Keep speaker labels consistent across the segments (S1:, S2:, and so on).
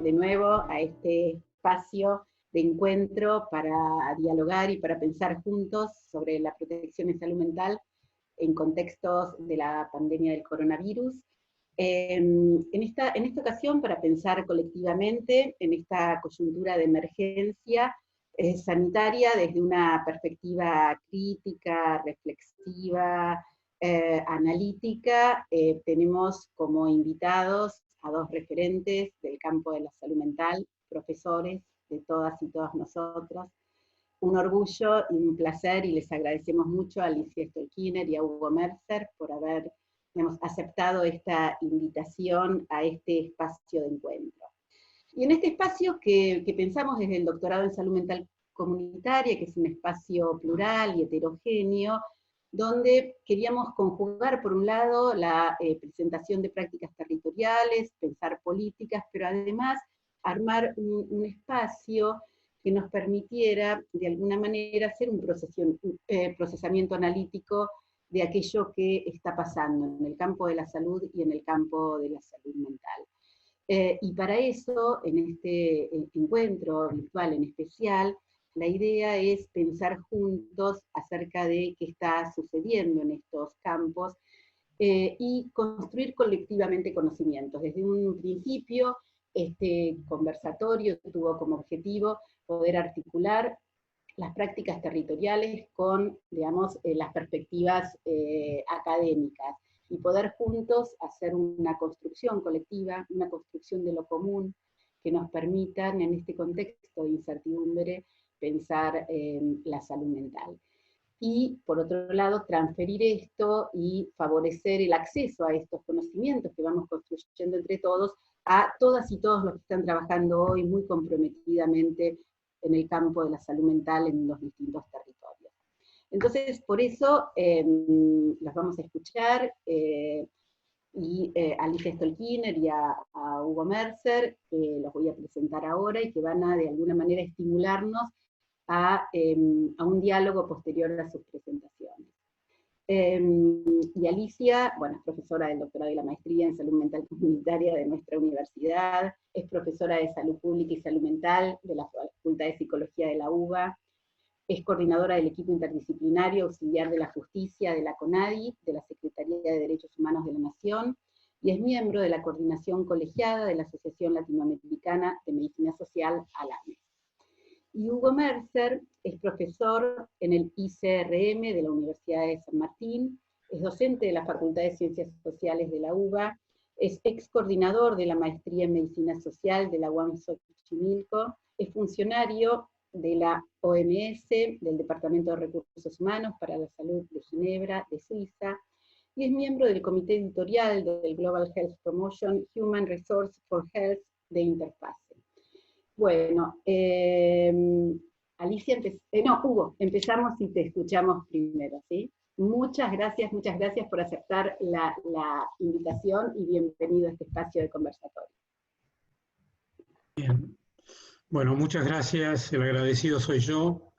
S1: de nuevo a este espacio de encuentro para dialogar y para pensar juntos sobre la protección en salud mental en contextos de la pandemia del coronavirus. En esta ocasión, para pensar colectivamente en esta coyuntura de emergencia sanitaria desde una perspectiva crítica, reflexiva, analítica, tenemos como invitados a dos referentes del campo de la salud mental, profesores de todas y todas nosotras. Un orgullo y un placer, y les agradecemos mucho a Alicia Stolkiner y a Hugo Mercer por haber, digamos, aceptado esta invitación a este espacio de encuentro. Y en este espacio que pensamos desde el doctorado en salud mental comunitaria, que es un espacio plural y heterogéneo, donde queríamos conjugar, por un lado, la presentación de prácticas territoriales, pensar políticas, pero además armar un espacio que nos permitiera, de alguna manera, hacer un procesamiento analítico de aquello que está pasando en el campo de la salud y en el campo de la salud mental. Y para eso, en este encuentro virtual en especial, la idea es pensar juntos acerca de qué está sucediendo en estos campos y construir colectivamente conocimientos. Desde un principio, este conversatorio tuvo como objetivo poder articular las prácticas territoriales con, digamos, las perspectivas académicas, y poder juntos hacer una construcción colectiva, una construcción de lo común, que nos permitan, en este contexto de incertidumbre, pensar la salud mental. Y, por otro lado, transferir esto y favorecer el acceso a estos conocimientos que vamos construyendo entre todos, a todas y todos los que están trabajando hoy muy comprometidamente en el campo de la salud mental en los distintos territorios. Entonces, por eso, las vamos a escuchar, y a Alicia Stolkiner y a Hugo Mercer, que los voy a presentar ahora, y que van a, de alguna manera, estimularnos a un diálogo posterior a sus presentaciones. Y Alicia, bueno, es profesora del doctorado y la maestría en salud mental comunitaria de nuestra universidad, es profesora de salud pública y salud mental de la Facultad de Psicología de la UBA, es coordinadora del equipo interdisciplinario auxiliar de la justicia de la CONADI, de la Secretaría de Derechos Humanos de la Nación, y es miembro de la coordinación colegiada de la Asociación Latinoamericana de Medicina Social, ALAME. Y Hugo Mercer es profesor en el ICRM de la Universidad de San Martín, es docente de la Facultad de Ciencias Sociales de la UBA, es ex coordinador de la Maestría en Medicina Social de la UAM Xochimilco, es funcionario de la OMS, del Departamento de Recursos Humanos para la Salud de Ginebra, de Suiza, y es miembro del comité editorial del Global Health Promotion Human Resource for Health de Interface. Bueno, Alicia, Hugo, empezamos y te escuchamos primero, ¿sí? Muchas gracias por aceptar la invitación, y bienvenido a este espacio de conversatorio.
S2: Bien. Bueno, muchas gracias, el agradecido soy yo.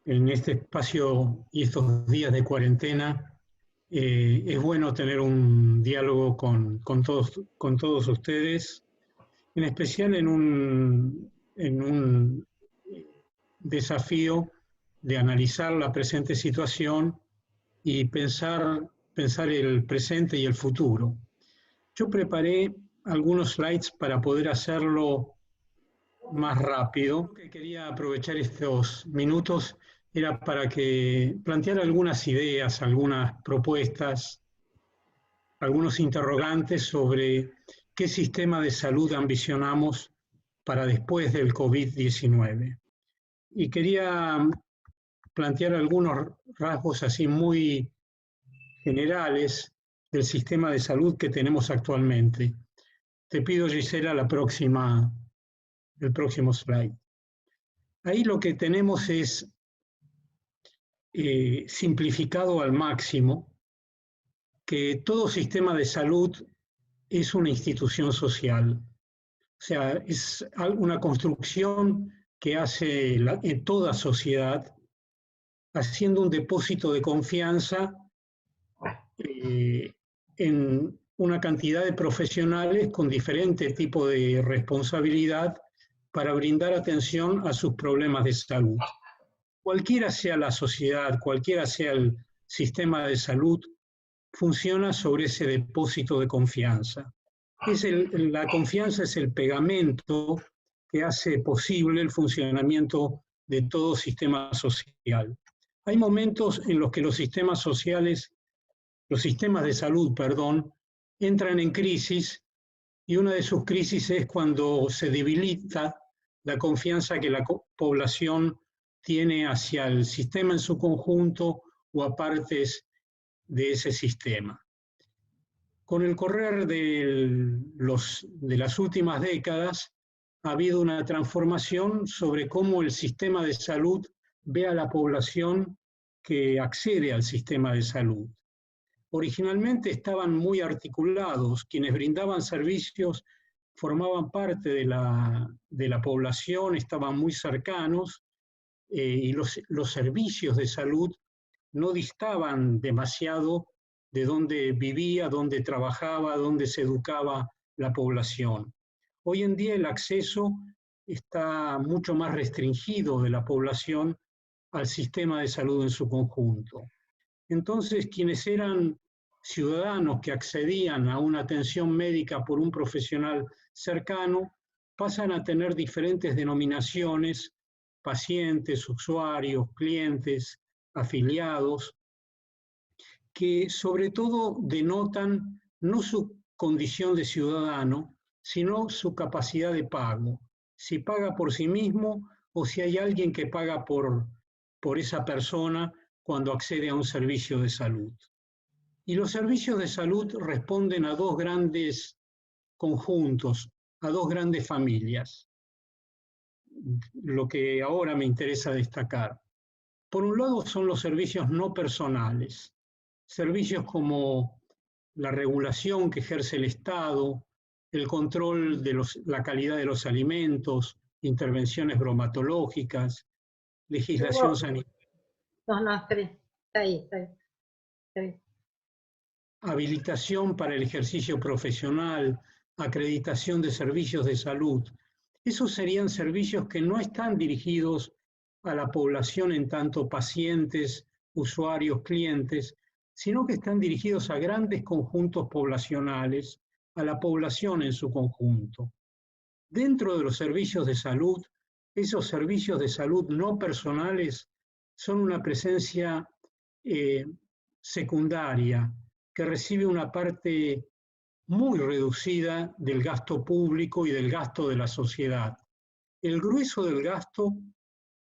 S2: En este espacio y estos días de cuarentena, es bueno tener un diálogo con todos ustedes, en especial en un desafío de analizar la presente situación y pensar el presente y el futuro. Yo preparé algunos slides para poder hacerlo más rápido. Lo que quería aprovechar estos minutos era para que planteara algunas ideas, algunas propuestas, algunos interrogantes sobre qué sistema de salud ambicionamos para después del COVID-19. Y quería plantear algunos rasgos así muy generales del sistema de salud que tenemos actualmente. Te pido, Gisela, el próximo slide. Ahí lo que tenemos es simplificado al máximo que todo sistema de salud es una institución social. O sea, es una construcción que hace en toda sociedad, haciendo un depósito de confianza en una cantidad de profesionales con diferente tipo de responsabilidad para brindar atención a sus problemas de salud. Cualquiera sea la sociedad, cualquiera sea el sistema de salud, funciona sobre ese depósito de confianza. La confianza es el pegamento que hace posible el funcionamiento de todo sistema social. Hay momentos en los que los sistemas sociales, los sistemas de salud, perdón, entran en crisis, y una de sus crisis es cuando se debilita la confianza que la población tiene hacia el sistema en su conjunto o a partes de ese sistema. Con el correr de las últimas décadas ha habido una transformación sobre cómo el sistema de salud ve a la población que accede al sistema de salud. Originalmente estaban muy articulados, quienes brindaban servicios formaban parte de la población, estaban muy cercanos, y los servicios de salud no distaban demasiado de dónde vivía, dónde trabajaba, dónde se educaba la población. Hoy en día el acceso está mucho más restringido de la población al sistema de salud en su conjunto. Entonces, quienes eran ciudadanos que accedían a una atención médica por un profesional cercano pasan a tener diferentes denominaciones: pacientes, usuarios, clientes, afiliados, que sobre todo denotan no su condición de ciudadano, sino su capacidad de pago. Si paga por sí mismo o si hay alguien que paga por esa persona cuando accede a un servicio de salud. Y los servicios de salud responden a dos grandes conjuntos, a dos grandes familias. Lo que ahora me interesa destacar. Por un lado son los servicios no personales, servicios como la regulación que ejerce el Estado, el control de la calidad de los alimentos, intervenciones bromatológicas, legislación sanitaria.
S3: No, está bien, está ahí.
S2: Habilitación para el ejercicio profesional, acreditación de servicios de salud. Esos serían servicios que no están dirigidos a la población en tanto pacientes, usuarios, clientes, sino que están dirigidos a grandes conjuntos poblacionales, a la población en su conjunto. Dentro de los servicios de salud, esos servicios de salud no personales son una presencia secundaria, que recibe una parte muy reducida del gasto público y del gasto de la sociedad. El grueso del gasto,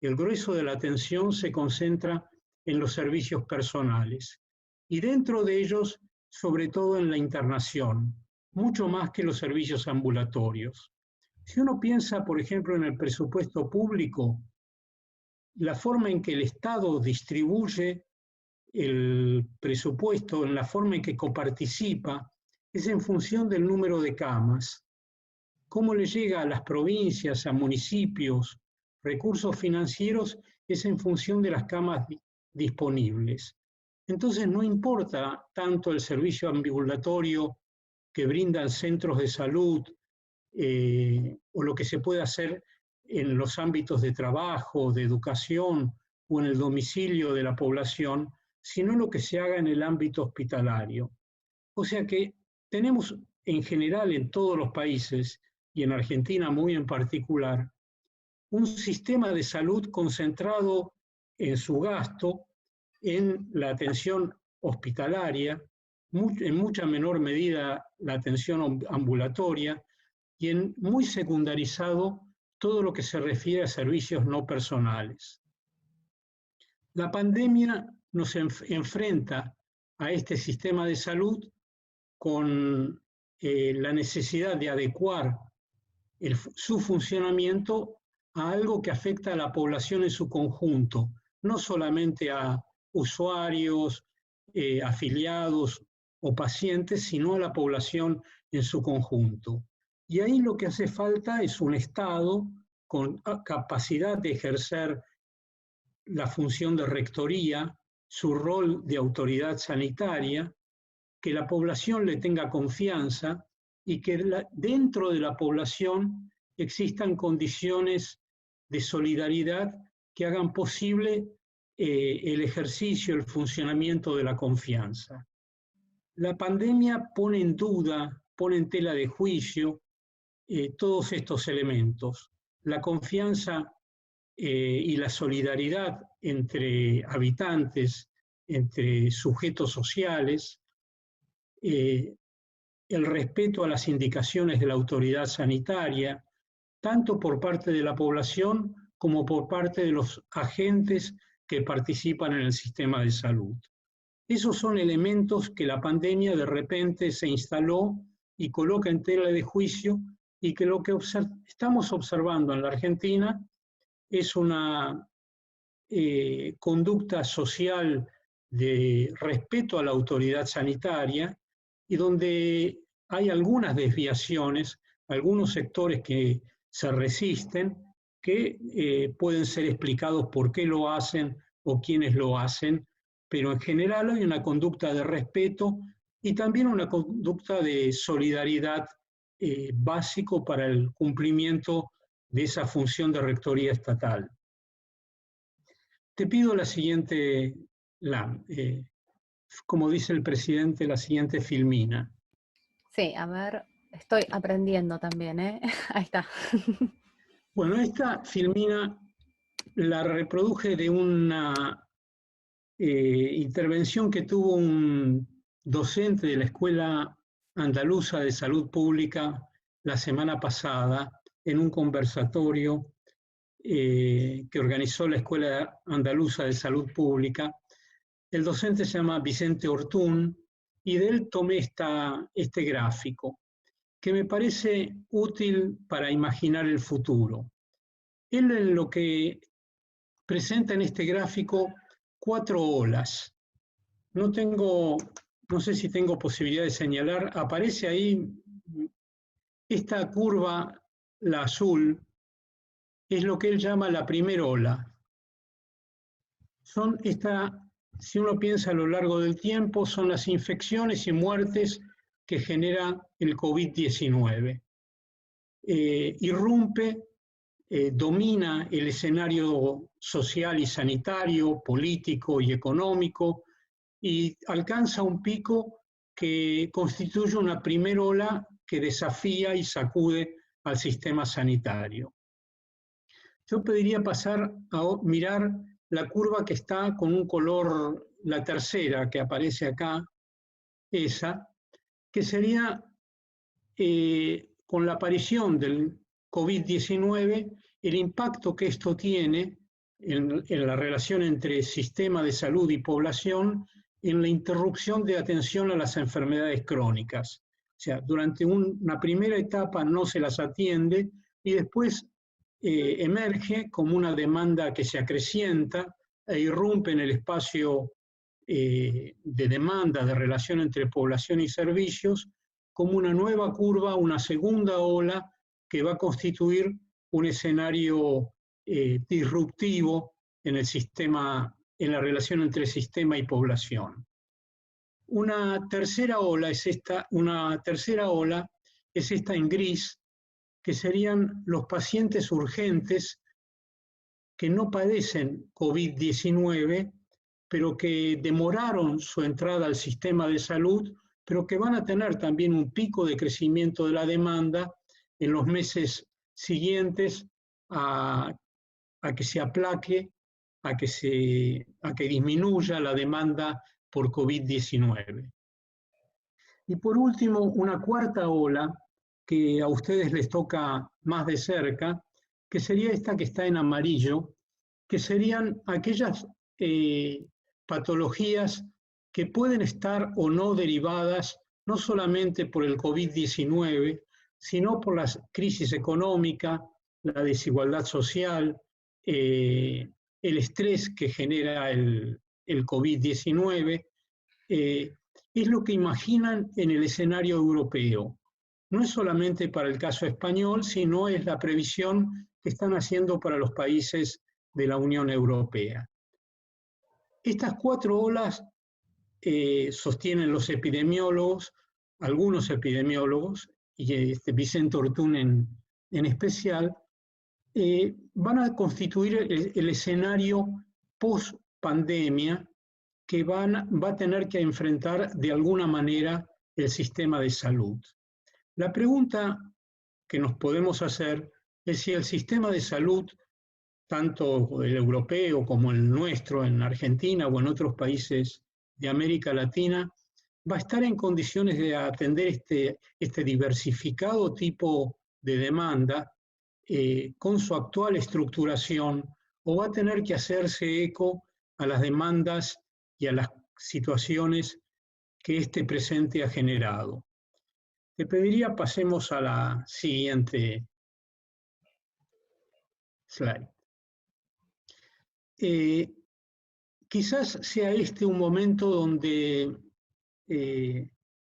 S2: el grueso de la atención se concentra en los servicios personales y dentro de ellos, sobre todo en la internación, mucho más que los servicios ambulatorios. Si uno piensa, por ejemplo, en el presupuesto público, la forma en que el Estado distribuye el presupuesto, en la forma en que coparticipa, es en función del número de camas. Cómo le llega a las provincias, a municipios, recursos financieros, es en función de las camas disponibles. Entonces no importa tanto el servicio ambulatorio que brindan centros de salud o lo que se puede hacer en los ámbitos de trabajo, de educación o en el domicilio de la población, sino lo que se haga en el ámbito hospitalario. O sea que tenemos en general en todos los países, y en Argentina muy en particular, un sistema de salud concentrado en su gasto en la atención hospitalaria, en mucha menor medida la atención ambulatoria, y en muy secundarizado todo lo que se refiere a servicios no personales. La pandemia nos enfrenta a este sistema de salud con la necesidad de adecuar su funcionamiento a algo que afecta a la población en su conjunto, no solamente a usuarios, afiliados o pacientes, sino a la población en su conjunto. Y ahí lo que hace falta es un Estado con capacidad de ejercer la función de rectoría, su rol de autoridad sanitaria, que la población le tenga confianza y que dentro de la población existan condiciones de solidaridad que hagan posible el ejercicio, el funcionamiento de la confianza. La pandemia pone en duda, pone en tela de juicio todos estos elementos. La confianza y la solidaridad entre habitantes, entre sujetos sociales, el respeto a las indicaciones de la autoridad sanitaria, tanto por parte de la población como por parte de los agentes que participan en el sistema de salud. Esos son elementos que la pandemia de repente se instaló y coloca en tela de juicio, y que lo que estamos observando en la Argentina es una conducta social de respeto a la autoridad sanitaria, y donde hay algunas desviaciones, algunos sectores que se resisten, que pueden ser explicados por qué lo hacen o quiénes lo hacen, pero en general hay una conducta de respeto y también una conducta de solidaridad básico para el cumplimiento de esa función de rectoría estatal. Te pido la siguiente, como dice el presidente, la siguiente filmina.
S4: Sí, a ver, estoy aprendiendo también, ¿eh? Ahí está.
S2: Bueno, esta filmina la reproduje de una intervención que tuvo un docente de la Escuela Andaluza de Salud Pública la semana pasada en un conversatorio que organizó la Escuela Andaluza de Salud Pública. El docente se llama Vicente Ortún y de él tomé este gráfico que me parece útil para imaginar el futuro. Él en lo que presenta en este gráfico 4 olas. No sé si tengo posibilidad de señalar, aparece ahí esta curva, la azul, es lo que él llama la primera ola. Si uno piensa a lo largo del tiempo, son las infecciones y muertes que genera el COVID-19. Irrumpe, domina el escenario social y sanitario, político y económico, y alcanza un pico que constituye una primera ola que desafía y sacude al sistema sanitario. Yo pediría pasar a mirar la curva que está con un color, la tercera que aparece acá, esa, que sería con la aparición del COVID-19, el impacto que esto tiene en la relación entre sistema de salud y población, en la interrupción de atención a las enfermedades crónicas. O sea, durante una primera etapa no se las atiende y después emerge como una demanda que se acrecienta e irrumpe en el espacio de demanda, de relación entre población y servicios, como una nueva curva, una segunda ola que va a constituir un escenario disruptivo en el sistema, en la relación entre sistema y población. Una tercera ola es esta en gris, que serían los pacientes urgentes que no padecen COVID-19, pero que demoraron su entrada al sistema de salud, pero que van a tener también un pico de crecimiento de la demanda en los meses siguientes a que se aplaque, a que disminuya la demanda por COVID-19. Y por último, una cuarta ola que a ustedes les toca más de cerca, que sería esta que está en amarillo, que serían aquellas patologías que pueden estar o no derivadas no solamente por el COVID-19, sino por la crisis económica, la desigualdad social, el estrés que genera el COVID-19, es lo que imaginan en el escenario europeo. No es solamente para el caso español, sino es la previsión que están haciendo para los países de la Unión Europea. Estas 4 olas sostienen los epidemiólogos, algunos epidemiólogos, y Vicente Ortún en especial, van a constituir el escenario post-pandemia que va a tener que enfrentar de alguna manera el sistema de salud. La pregunta que nos podemos hacer es si el sistema de salud, tanto el europeo como el nuestro en Argentina o en otros países de América Latina, va a estar en condiciones de atender este diversificado tipo de demanda con su actual estructuración, o va a tener que hacerse eco a las demandas y a las situaciones que este presente ha generado. Te pediría pasemos a la siguiente slide. Quizás sea este un momento donde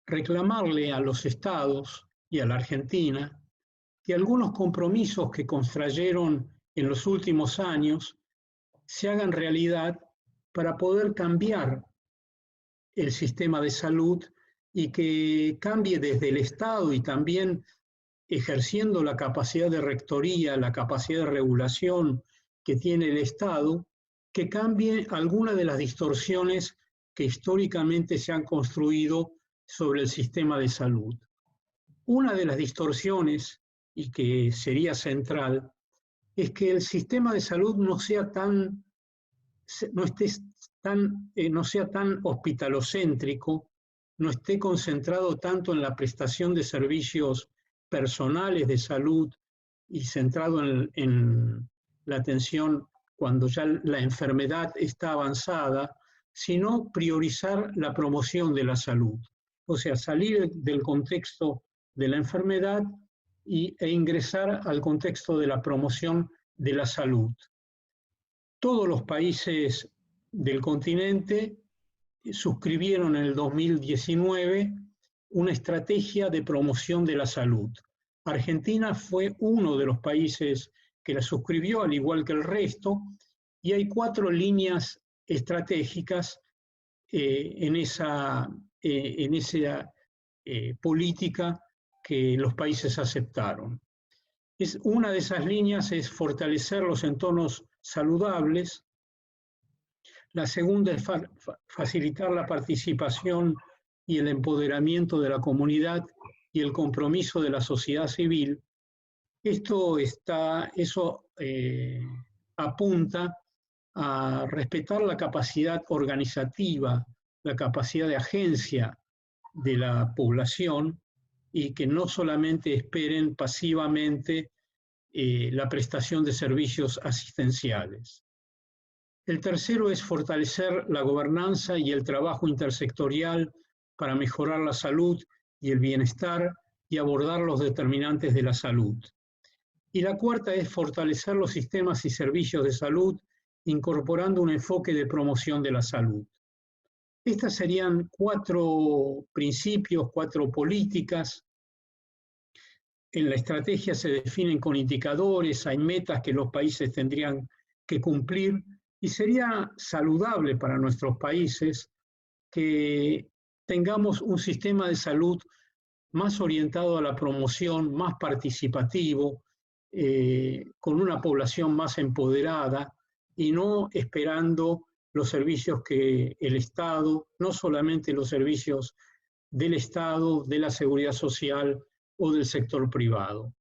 S2: reclamarle a los estados y a la Argentina que algunos compromisos que contrayeron en los últimos años se hagan realidad para poder cambiar el sistema de salud y que cambie desde el Estado y también ejerciendo la capacidad de rectoría, la capacidad de regulación que tiene el Estado, que cambie alguna de las distorsiones que históricamente se han construido sobre el sistema de salud. Una de las distorsiones, y que sería central, es que el sistema de salud no sea tan hospitalocéntrico, no esté concentrado tanto en la prestación de servicios personales de salud y centrado en la atención cuando ya la enfermedad está avanzada, sino priorizar la promoción de la salud. O sea, salir del contexto de la enfermedad e ingresar al contexto de la promoción de la salud. Todos los países del continente suscribieron en el 2019 una estrategia de promoción de la salud. Argentina fue uno de los países que la suscribió, al igual que el resto, y hay 4 líneas estratégicas en esa política que los países aceptaron. Una de esas líneas es fortalecer los entornos saludables. La segunda es facilitar la participación y el empoderamiento de la comunidad y el compromiso de la sociedad civil. Eso apunta a respetar la capacidad organizativa, la capacidad de agencia de la población, y que no solamente esperen pasivamente la prestación de servicios asistenciales. El tercero es fortalecer la gobernanza y el trabajo intersectorial para mejorar la salud y el bienestar y abordar los determinantes de la salud. Y la cuarta es fortalecer los sistemas y servicios de salud, incorporando un enfoque de promoción de la salud. Estas serían 4 principios, 4 políticas. En la estrategia se definen con indicadores, hay metas que los países tendrían que cumplir, y sería saludable para nuestros países que tengamos un sistema de salud más orientado a la promoción, más participativo, con una población más empoderada y no esperando los servicios que el Estado, no solamente los servicios del Estado, de la seguridad social o del sector privado.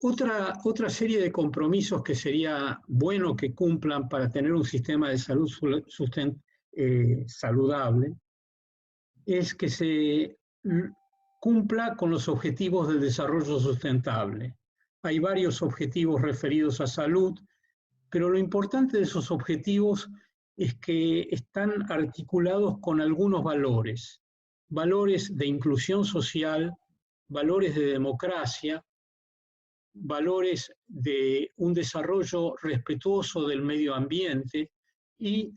S2: Otra serie de compromisos que sería bueno que cumplan para tener un sistema de salud saludable es que se cumpla con los objetivos del desarrollo sustentable. Hay varios objetivos referidos a salud, pero lo importante de esos objetivos es que están articulados con algunos valores. Valores de inclusión social, valores de democracia, valores de un desarrollo respetuoso del medio ambiente y,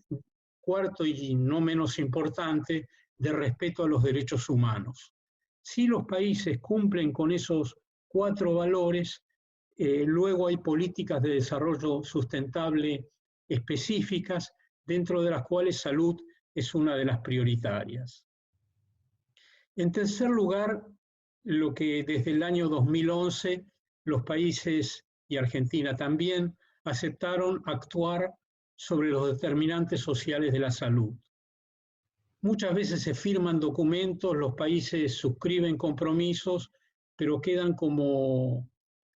S2: cuarto y no menos importante, de respeto a los derechos humanos. Si los países cumplen con esos 4 valores, luego hay políticas de desarrollo sustentable específicas, dentro de las cuales salud es una de las prioritarias. En tercer lugar, lo que desde el año 2011 los países, y Argentina también, aceptaron actuar sobre los determinantes sociales de la salud. Muchas veces se firman documentos, los países suscriben compromisos, pero quedan como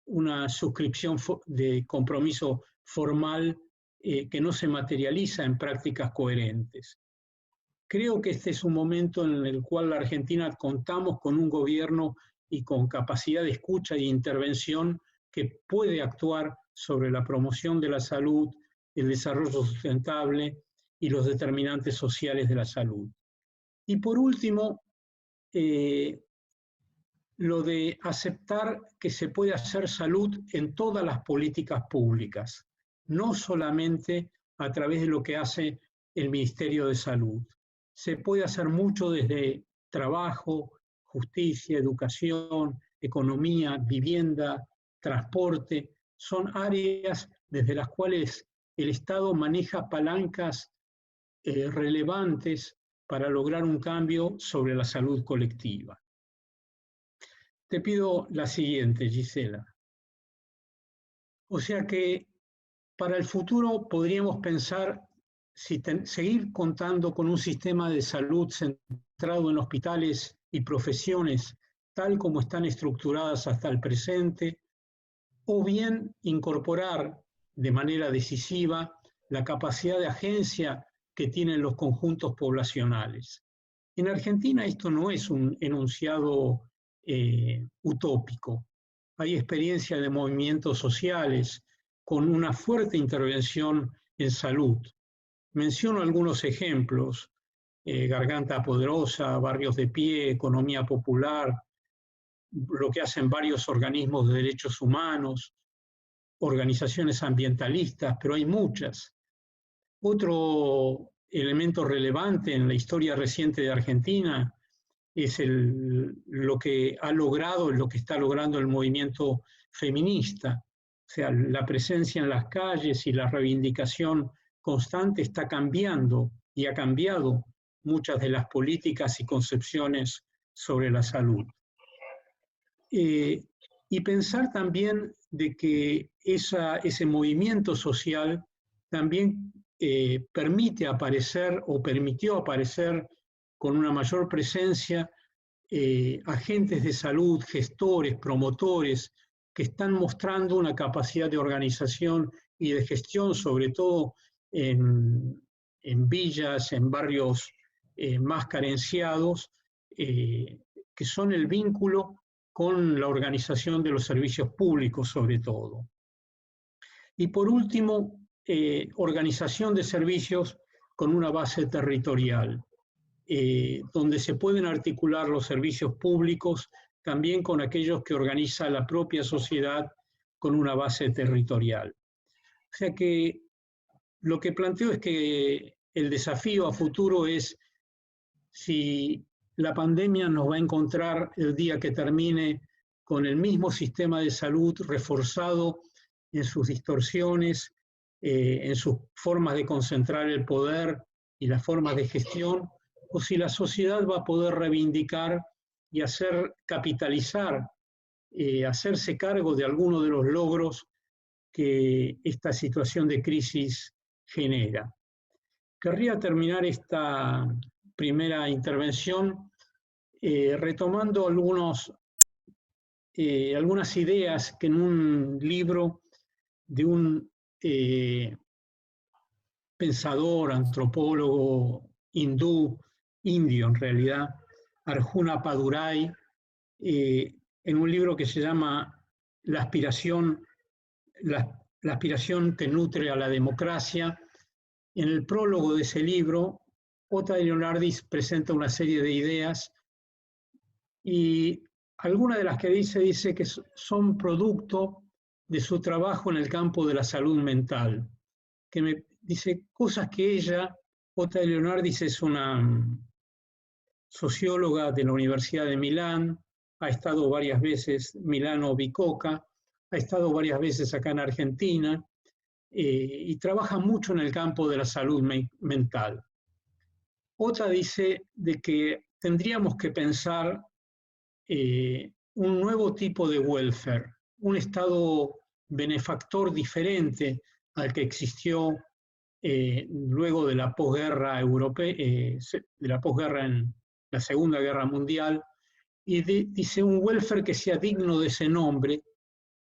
S2: una suscripción de compromiso formal que no se materializa en prácticas coherentes. Creo que este es un momento en el cual la Argentina contamos con un gobierno y con capacidad de escucha e intervención que puede actuar sobre la promoción de la salud, el desarrollo sustentable y los determinantes sociales de la salud. Y por último, lo de aceptar que se puede hacer salud en todas las políticas públicas, no solamente a través de lo que hace el Ministerio de Salud. Se puede hacer mucho desde trabajo, justicia, educación, economía, vivienda, transporte. Son áreas desde las cuales el Estado maneja palancas relevantes para lograr un cambio sobre la salud colectiva. Te pido la siguiente, Gisela. O sea que para el futuro podríamos pensar si seguir contando con un sistema de salud centrado en hospitales y profesiones tal como están estructuradas hasta el presente, o bien incorporar de manera decisiva la capacidad de agencia que tienen los conjuntos poblacionales. En Argentina esto no es un enunciado utópico. Hay experiencia de movimientos sociales con una fuerte intervención en salud. Menciono algunos ejemplos: Garganta Poderosa, Barrios de Pie, Economía Popular, lo que hacen varios organismos de derechos humanos, organizaciones ambientalistas, pero hay muchas. Otro elemento relevante en la historia reciente de Argentina es lo que ha logrado, lo que está logrando el movimiento feminista. O sea, la presencia en las calles y la reivindicación constante está cambiando y ha cambiado muchas de las políticas y concepciones sobre la salud. Y pensar también de que ese movimiento social también permite aparecer o permitió aparecer con una mayor presencia agentes de salud, gestores, promotores, que están mostrando una capacidad de organización y de gestión, sobre todo en villas, en barrios más carenciados, que son el vínculo con la organización de los servicios públicos, sobre todo. Y por último, organización de servicios con una base territorial, donde se pueden articular los servicios públicos también con aquellos que organiza la propia sociedad con una base territorial. O sea que lo que planteo es que el desafío a futuro es si la pandemia nos va a encontrar el día que termine con el mismo sistema de salud reforzado en sus distorsiones, en sus formas de concentrar el poder y las formas de gestión, o si la sociedad va a poder reivindicar y capitalizar, hacerse cargo de algunos de los logros que esta situación de crisis genera. Querría terminar esta primera intervención retomando algunas ideas que en un libro de un pensador, antropólogo indio en realidad, Arjuna Padurai, en un libro que se llama La aspiración que nutre a la democracia. En el prólogo de ese libro, Ota de Leonardis presenta una serie de ideas y algunas de las que dice que son producto de su trabajo en el campo de la salud mental, que me dice cosas que ella, Ota de Leonardis, es una socióloga de la Universidad de Milán, ha estado varias veces, Milano Bicocca, ha estado varias veces acá en Argentina, y trabaja mucho en el campo de la salud mental. OTA dice de que tendríamos que pensar un nuevo tipo de welfare, un Estado benefactor diferente al que existió luego de la posguerra europea, de la posguerra en la Segunda Guerra Mundial, y dice un welfare que sea digno de ese nombre,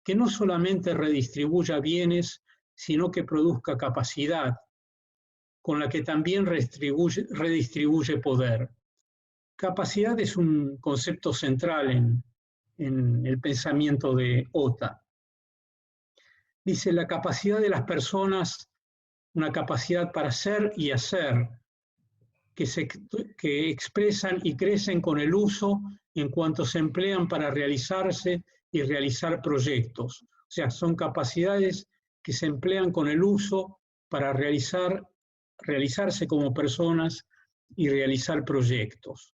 S2: que no solamente redistribuya bienes, sino que produzca capacidad, con la que también redistribuye poder. Capacidad es un concepto central en el pensamiento de OTA. Dice la capacidad de las personas, una capacidad para ser y hacer, que expresan y crecen con el uso en cuanto se emplean para realizarse y realizar proyectos. O sea, son capacidades que se emplean con el uso para realizarse como personas y realizar proyectos.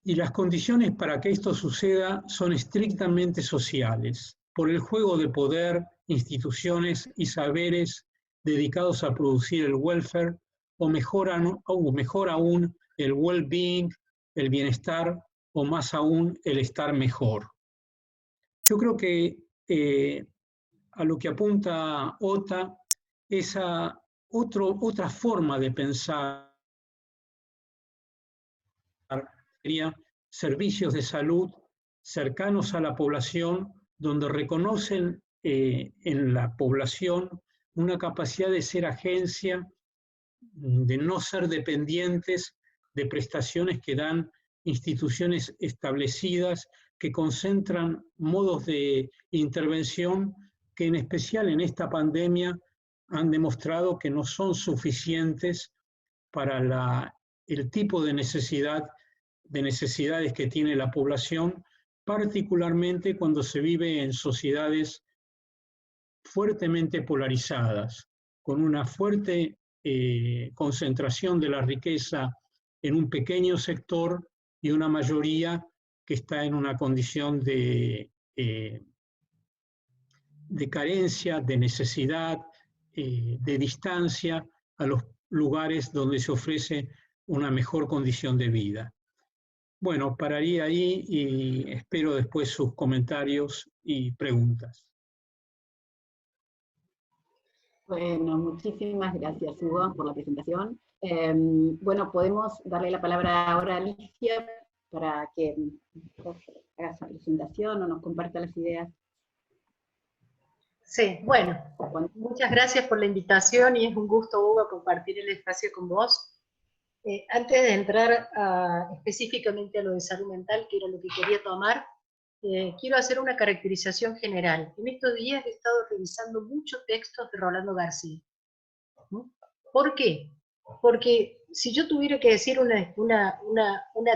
S2: Y las condiciones para que esto suceda son estrictamente sociales, por el juego de poder, instituciones y saberes dedicados a producir el welfare, o mejor aún, el well-being, el bienestar, o más aún, el estar mejor. Yo creo que a lo que apunta OTA es a otra forma de pensar, sería servicios de salud cercanos a la población, donde reconocen en la población una capacidad de ser agencia, de no ser dependientes de prestaciones que dan instituciones establecidas, que concentran modos de intervención que en especial en esta pandemia han demostrado que no son suficientes para el tipo de necesidades que tiene la población, particularmente cuando se vive en sociedades fuertemente polarizadas, con una fuerte concentración de la riqueza en un pequeño sector y una mayoría que está en una condición de carencia, de necesidad, de distancia a los lugares donde se ofrece una mejor condición de vida. Bueno, pararía ahí y espero después sus comentarios y preguntas.
S1: Bueno, muchísimas gracias, Hugo, por la presentación. Bueno, podemos darle la palabra ahora a Alicia para que haga su presentación o nos comparta las ideas.
S3: Sí, bueno, muchas gracias por la invitación y es un gusto, Hugo, compartir el espacio con vos. Antes de entrar específicamente a lo de salud mental, que era lo que quería tomar, quiero hacer una caracterización general. En estos días he estado revisando muchos textos de Rolando García. ¿Por qué? Porque si yo tuviera que decir una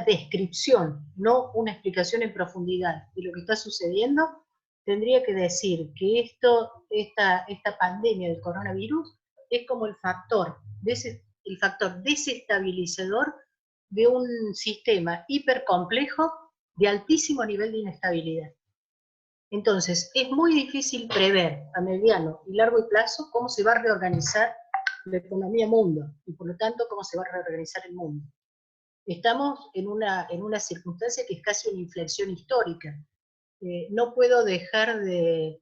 S3: descripción, no una explicación en profundidad de lo que está sucediendo, tendría que decir que esta pandemia del coronavirus es como el factor desestabilizador de un sistema hipercomplejo de altísimo nivel de inestabilidad. Entonces, es muy difícil prever a mediano y largo plazo cómo se va a reorganizar la economía mundo, y por lo tanto cómo se va a reorganizar el mundo. Estamos en una circunstancia que es casi una inflexión histórica. No puedo dejar de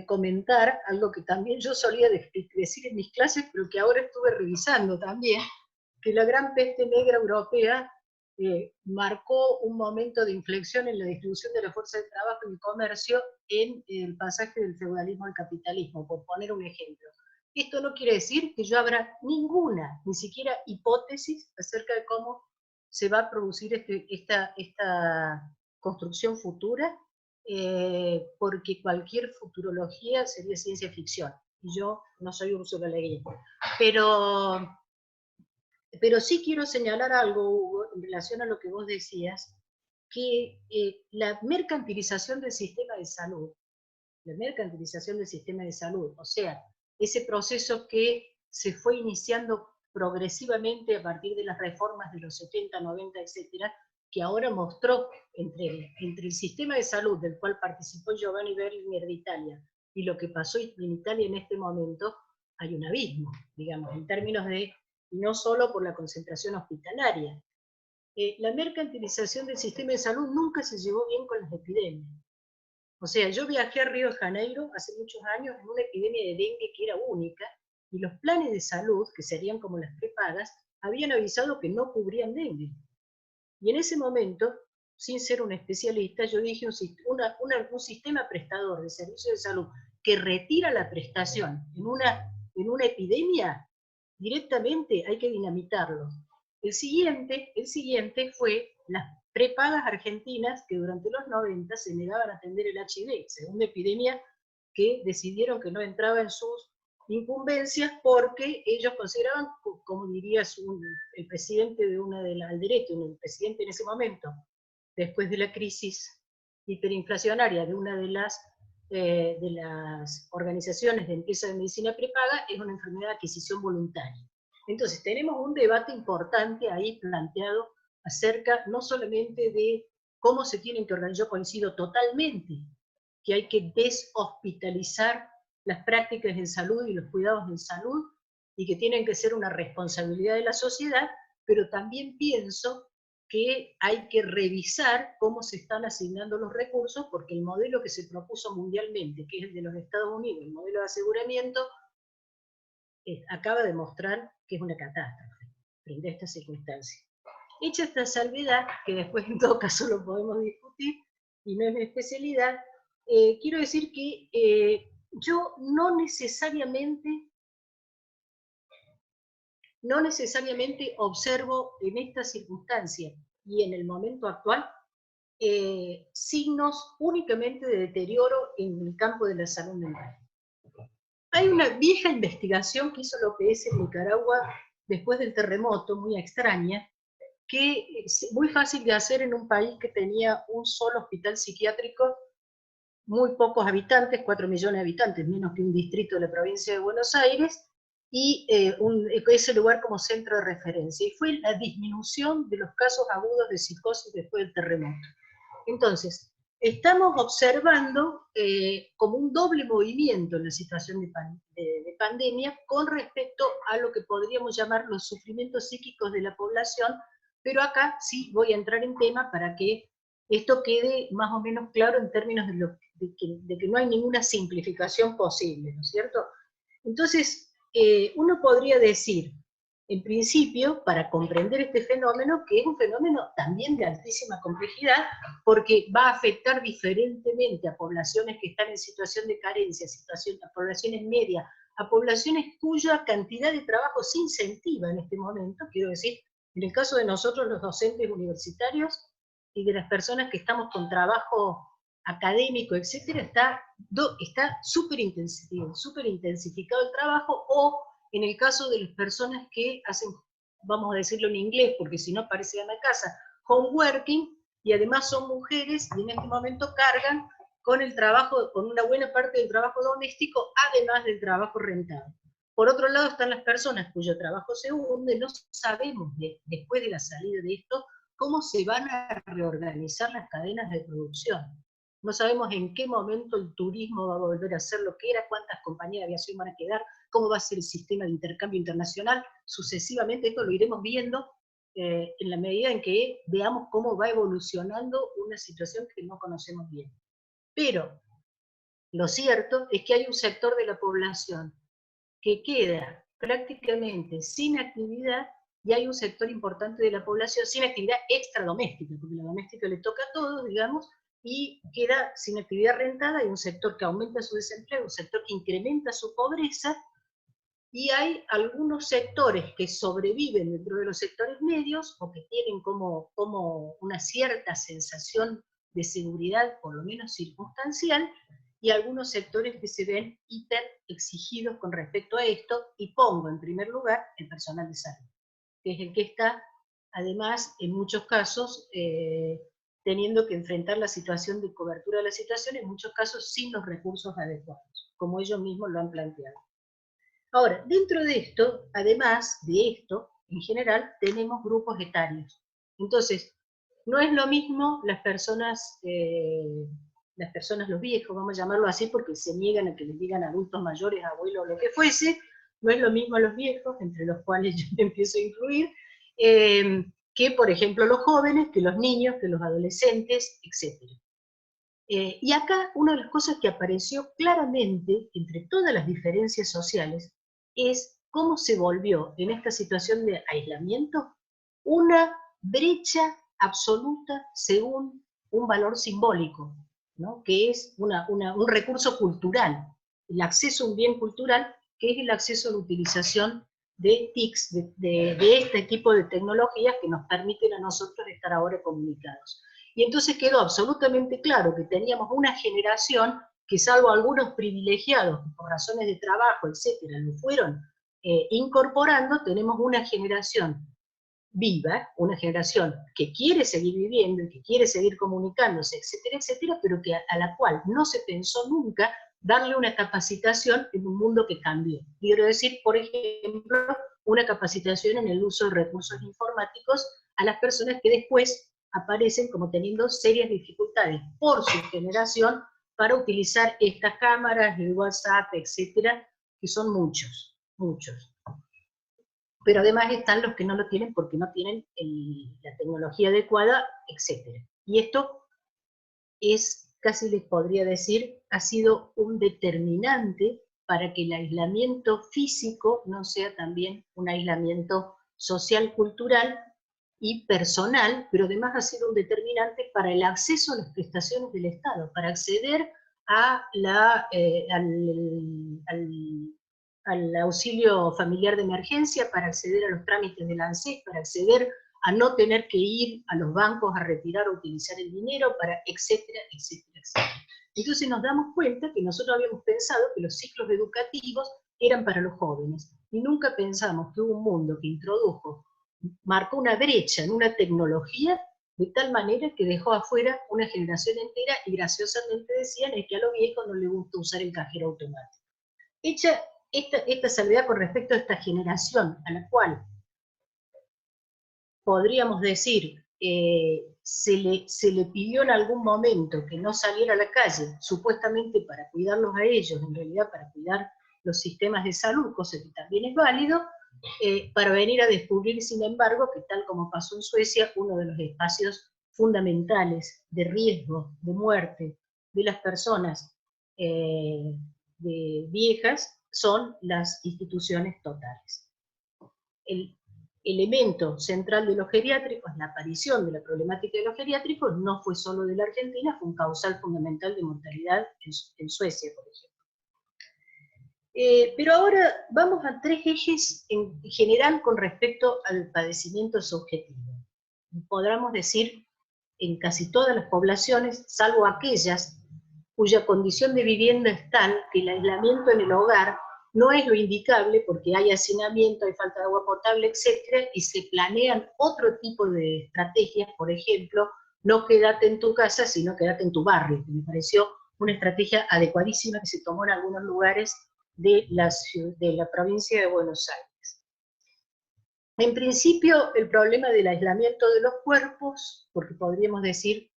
S3: comentar algo que también yo solía decir en mis clases, pero que ahora estuve revisando también, que la gran peste negra europea marcó un momento de inflexión en la distribución de la fuerza de trabajo y el comercio en el pasaje del feudalismo al capitalismo, por poner un ejemplo. Esto no quiere decir que yo abra ninguna, ni siquiera hipótesis acerca de cómo se va a producir esta construcción futura, porque cualquier futurología sería ciencia ficción, y yo no soy Úrsula Le Guin. Pero sí quiero señalar algo, Hugo, en relación a lo que vos decías, que la mercantilización del sistema de salud, o sea, ese proceso que se fue iniciando progresivamente a partir de las reformas de los 70, 90, etcétera, que ahora mostró entre el sistema de salud del cual participó Giovanni Berlinger de Italia y lo que pasó en Italia en este momento, hay un abismo, digamos, en términos de y no solo por la concentración hospitalaria. La mercantilización del sistema de salud nunca se llevó bien con las epidemias. O sea, yo viajé a Río de Janeiro hace muchos años en una epidemia de dengue que era única, y los planes de salud, que serían como las prepagas, habían avisado que no cubrían dengue. Y en ese momento, sin ser un especialista, yo dije un sistema prestador de servicios de salud que retira la prestación en una epidemia, directamente hay que dinamitarlo. El siguiente fue las prepagas argentinas que durante los 90 se negaban a atender el HIV, segunda epidemia que decidieron que no entraba en sus incumbencias porque ellos consideraban, como diría el presidente de una de las, el presidente en ese momento, después de la crisis hiperinflacionaria de una de las organizaciones de empresa de medicina prepaga, es una enfermedad de adquisición voluntaria. Entonces tenemos un debate importante ahí planteado acerca no solamente de cómo se tienen que organizar, yo coincido totalmente que hay que deshospitalizar las prácticas en salud y los cuidados en salud, y que tienen que ser una responsabilidad de la sociedad, pero también pienso que hay que revisar cómo se están asignando los recursos, porque el modelo que se propuso mundialmente, que es el de los Estados Unidos, el modelo de aseguramiento, acaba de mostrar que es una catástrofe frente a estas circunstancias. Hecha esta salvedad, que después en todo caso lo podemos discutir, y no es mi especialidad, quiero decir que yo no necesariamente observo en esta circunstancia y en el momento actual signos únicamente de deterioro en el campo de la salud mental. Hay una vieja investigación que hizo la OPS en Nicaragua después del terremoto, muy extraña, que es muy fácil de hacer en un país que tenía un solo hospital psiquiátrico, muy pocos habitantes, 4 millones de habitantes, menos que un distrito de la provincia de Buenos Aires, y ese lugar como centro de referencia. Y fue la disminución de los casos agudos de psicosis después del terremoto. Entonces, estamos observando como un doble movimiento en la situación de pandemia con respecto a lo que podríamos llamar los sufrimientos psíquicos de la población, pero acá sí voy a entrar en tema para que esto quede más o menos claro en términos de que no hay ninguna simplificación posible, ¿no es cierto? Entonces, uno podría decir, en principio, para comprender este fenómeno, que es un fenómeno también de altísima complejidad, porque va a afectar diferentemente a poblaciones que están en situación de carencia, a poblaciones medias, a poblaciones cuya cantidad de trabajo se incentiva en este momento, quiero decir, en el caso de nosotros los docentes universitarios y de las personas que estamos con trabajo académico, etcétera, está súper intensificado el trabajo, o en el caso de las personas que hacen, vamos a decirlo en inglés, porque si no parece a la casa, homeworking, y además son mujeres, y en este momento cargan con el trabajo, con una buena parte del trabajo doméstico, además del trabajo rentado. Por otro lado están las personas cuyo trabajo se hunde, no sabemos después de la salida de esto, cómo se van a reorganizar las cadenas de producción. No sabemos en qué momento el turismo va a volver a ser lo que era, cuántas compañías de aviación van a quedar, cómo va a ser el sistema de intercambio internacional, sucesivamente esto lo iremos viendo en la medida en que veamos cómo va evolucionando una situación que no conocemos bien. Pero lo cierto es que hay un sector de la población que queda prácticamente sin actividad, y hay un sector importante de la población sin actividad extradoméstica, porque la doméstica le toca a todos, digamos, y queda sin actividad rentada. Hay un sector que aumenta su desempleo, un sector que incrementa su pobreza, y hay algunos sectores que sobreviven dentro de los sectores medios, o que tienen como una cierta sensación de seguridad, por lo menos circunstancial, y algunos sectores que se ven hiper exigidos con respecto a esto, y pongo en primer lugar el personal de salud, que es el que está, además, en muchos casos, teniendo que enfrentar la situación de cobertura de la situación, en muchos casos sin los recursos adecuados, como ellos mismos lo han planteado. Ahora, dentro de esto, además de esto, en general, tenemos grupos etarios. Entonces, no es lo mismo las personas, los viejos, vamos a llamarlo así, porque se niegan a que les digan adultos mayores, abuelos, o lo que fuese, No es lo mismo a los viejos, entre los cuales yo me empiezo a incluir, que por ejemplo los jóvenes, que los niños, que los adolescentes, etc. Y acá una de las cosas que apareció claramente entre todas las diferencias sociales es cómo se volvió en esta situación de aislamiento una brecha absoluta según un valor simbólico, ¿no? Que es un recurso cultural, el acceso a un bien cultural, que es el acceso a la utilización de TICs, de este tipo de tecnologías que nos permiten a nosotros estar ahora comunicados. Y entonces quedó absolutamente claro que teníamos una generación que, salvo algunos privilegiados que por razones de trabajo, etcétera, lo fueron incorporando, tenemos una generación viva, una generación que quiere seguir viviendo y que quiere seguir comunicándose, etcétera, etcétera, pero que a la cual no se pensó nunca darle una capacitación en un mundo que cambió. Quiero decir, por ejemplo, una capacitación en el uso de recursos informáticos a las personas que después aparecen como teniendo serias dificultades por su generación para utilizar estas cámaras, el WhatsApp, etcétera, que son muchos, muchos. Pero además están los que no lo tienen porque no tienen la tecnología adecuada, etc. Y esto es, casi les podría decir, ha sido un determinante para que el aislamiento físico no sea también un aislamiento social, cultural y personal, pero además ha sido un determinante para el acceso a las prestaciones del Estado, para acceder a al auxilio familiar de emergencia, para acceder a los trámites del ANSES, para acceder a no tener que ir a los bancos a retirar o utilizar el dinero, para etcétera, etcétera, etcétera. Entonces nos damos cuenta que nosotros habíamos pensado que los ciclos educativos eran para los jóvenes, y nunca pensamos que hubo un mundo que marcó una brecha en una tecnología de tal manera que dejó afuera una generación entera, y graciosamente decían es que a los viejos no les gusta usar el cajero automático. Hecha esta salvedad con respecto a esta generación, a la cual podríamos decir, se le pidió en algún momento que no saliera a la calle, supuestamente para cuidarlos a ellos, en realidad para cuidar los sistemas de salud, cosa que también es válido, para venir a descubrir, sin embargo, que tal como pasó en Suecia, uno de los espacios fundamentales de riesgo, de muerte de las personas viejas, son las instituciones totales. El elemento central de los geriátricos, la aparición de la problemática de los geriátricos, no fue solo de la Argentina, fue un causal fundamental de mortalidad en Suecia, por ejemplo. Pero ahora vamos a tres ejes en general con respecto al padecimiento subjetivo. Podríamos decir, en casi todas las poblaciones, salvo aquellas cuya condición de vivienda es tal que el aislamiento en el hogar no es lo indicable porque hay hacinamiento, hay falta de agua potable, etc., y se planean otro tipo de estrategias, por ejemplo, no quédate en tu casa, sino quédate en tu barrio, que me pareció una estrategia adecuadísima que se tomó en algunos lugares de la provincia de Buenos Aires. En principio, el problema del aislamiento de los cuerpos, porque podríamos decir,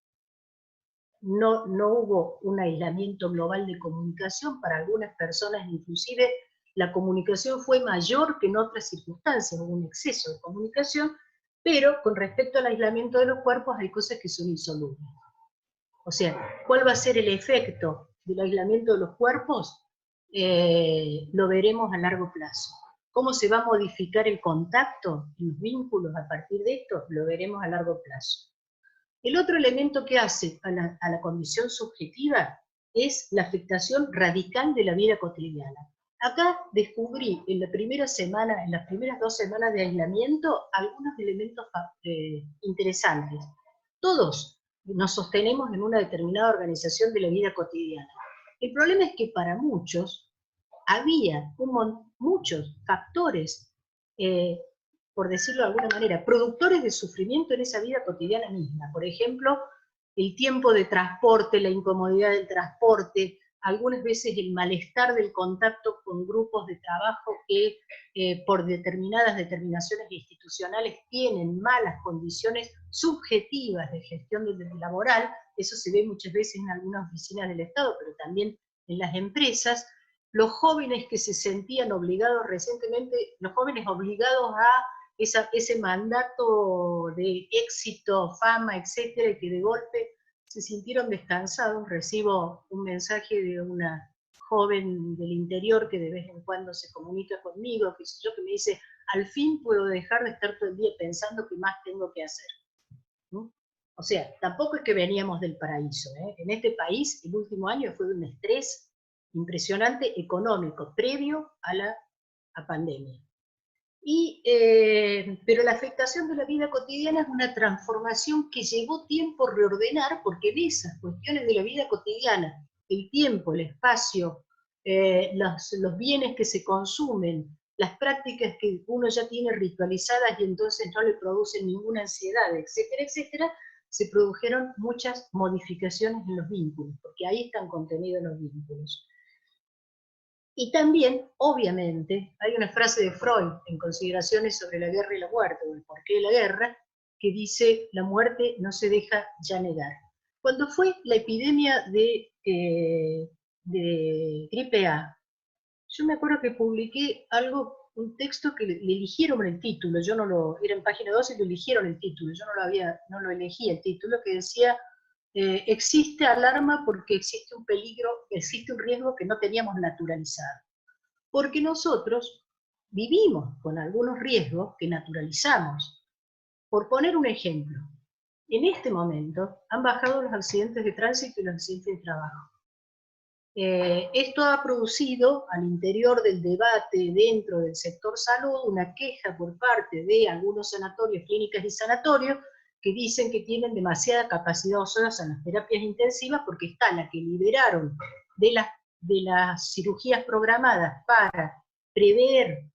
S3: no hubo un aislamiento global de comunicación, para algunas personas inclusive la comunicación fue mayor que en otras circunstancias, hubo un exceso de comunicación, pero con respecto al aislamiento de los cuerpos hay cosas que son insolubles. O sea, ¿cuál va a ser el efecto del aislamiento de los cuerpos? Lo veremos a largo plazo. ¿Cómo se va a modificar el contacto y los vínculos a partir de esto? Lo veremos a largo plazo. El otro elemento que hace a la condición subjetiva es la afectación radical de la vida cotidiana. Acá descubrí en las primeras 2 semanas de aislamiento, algunos elementos interesantes. Todos nos sostenemos en una determinada organización de la vida cotidiana. El problema es que para muchos había muchos factores, por decirlo de alguna manera, productores de sufrimiento en esa vida cotidiana misma. Por ejemplo, el tiempo de transporte, la incomodidad del transporte, algunas veces el malestar del contacto con grupos de trabajo que por determinadas determinaciones institucionales tienen malas condiciones subjetivas de gestión laboral. Eso se ve muchas veces en algunas oficinas del Estado, pero también en las empresas. los jóvenes que se sentían obligados recientemente, los jóvenes obligados a ese mandato de éxito, fama, etcétera, y que de golpe se sintieron descansados. Recibo un mensaje de una joven del interior que de vez en cuando se comunica conmigo, qué sé yo, que me dice, al fin puedo dejar de estar todo el día pensando qué más tengo que hacer. ¿No? O sea, tampoco es que veníamos del paraíso, ¿eh? En este país el último año fue de un estrés impresionante económico, previo a la pandemia. Pero la afectación de la vida cotidiana es una transformación que llevó tiempo reordenar, porque en esas cuestiones de la vida cotidiana, el tiempo, el espacio, los bienes que se consumen, las prácticas que uno ya tiene ritualizadas y entonces no le producen ninguna ansiedad, etcétera, etcétera, se produjeron muchas modificaciones en los vínculos, porque ahí están contenidos los vínculos. Y también, obviamente, hay una frase de Freud en Consideraciones sobre la guerra y la muerte, o el porqué de la guerra, que dice, la muerte no se deja ya negar. Cuando fue la epidemia de gripe A, yo me acuerdo que publiqué un texto que le eligieron el título, yo no lo, era en página 12 y le eligieron el título, yo no lo elegí el título, que decía, existe alarma porque existe un peligro, existe un riesgo que no teníamos naturalizado. Porque nosotros vivimos con algunos riesgos que naturalizamos. Por poner un ejemplo, en este momento han bajado los accidentes de tránsito y los accidentes de trabajo. Esto ha producido al interior del debate dentro del sector salud una queja por parte de algunos sanatorios, clínicas y sanatorios, que dicen que tienen demasiada capacidad ociosa en las terapias intensivas porque está la que liberaron de las cirugías programadas para prever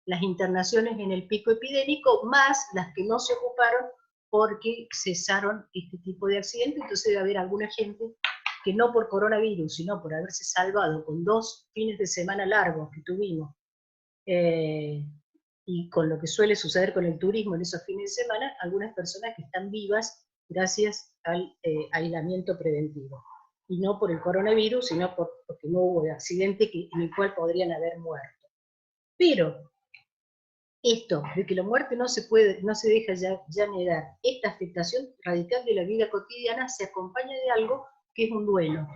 S3: las internaciones en el pico epidémico, más las que no se ocuparon porque cesaron este tipo de accidentes. Entonces debe haber alguna gente que no por coronavirus, sino por haberse salvado con 2 fines de semana largos que tuvimos, y con lo que suele suceder con el turismo en esos fines de semana, algunas personas que están vivas gracias al aislamiento preventivo. Y no por el coronavirus, sino porque no hubo accidente en el cual podrían haber muerto. Pero esto de que la muerte no se deja ya negar, esta afectación radical de la vida cotidiana se acompaña de algo que es un duelo.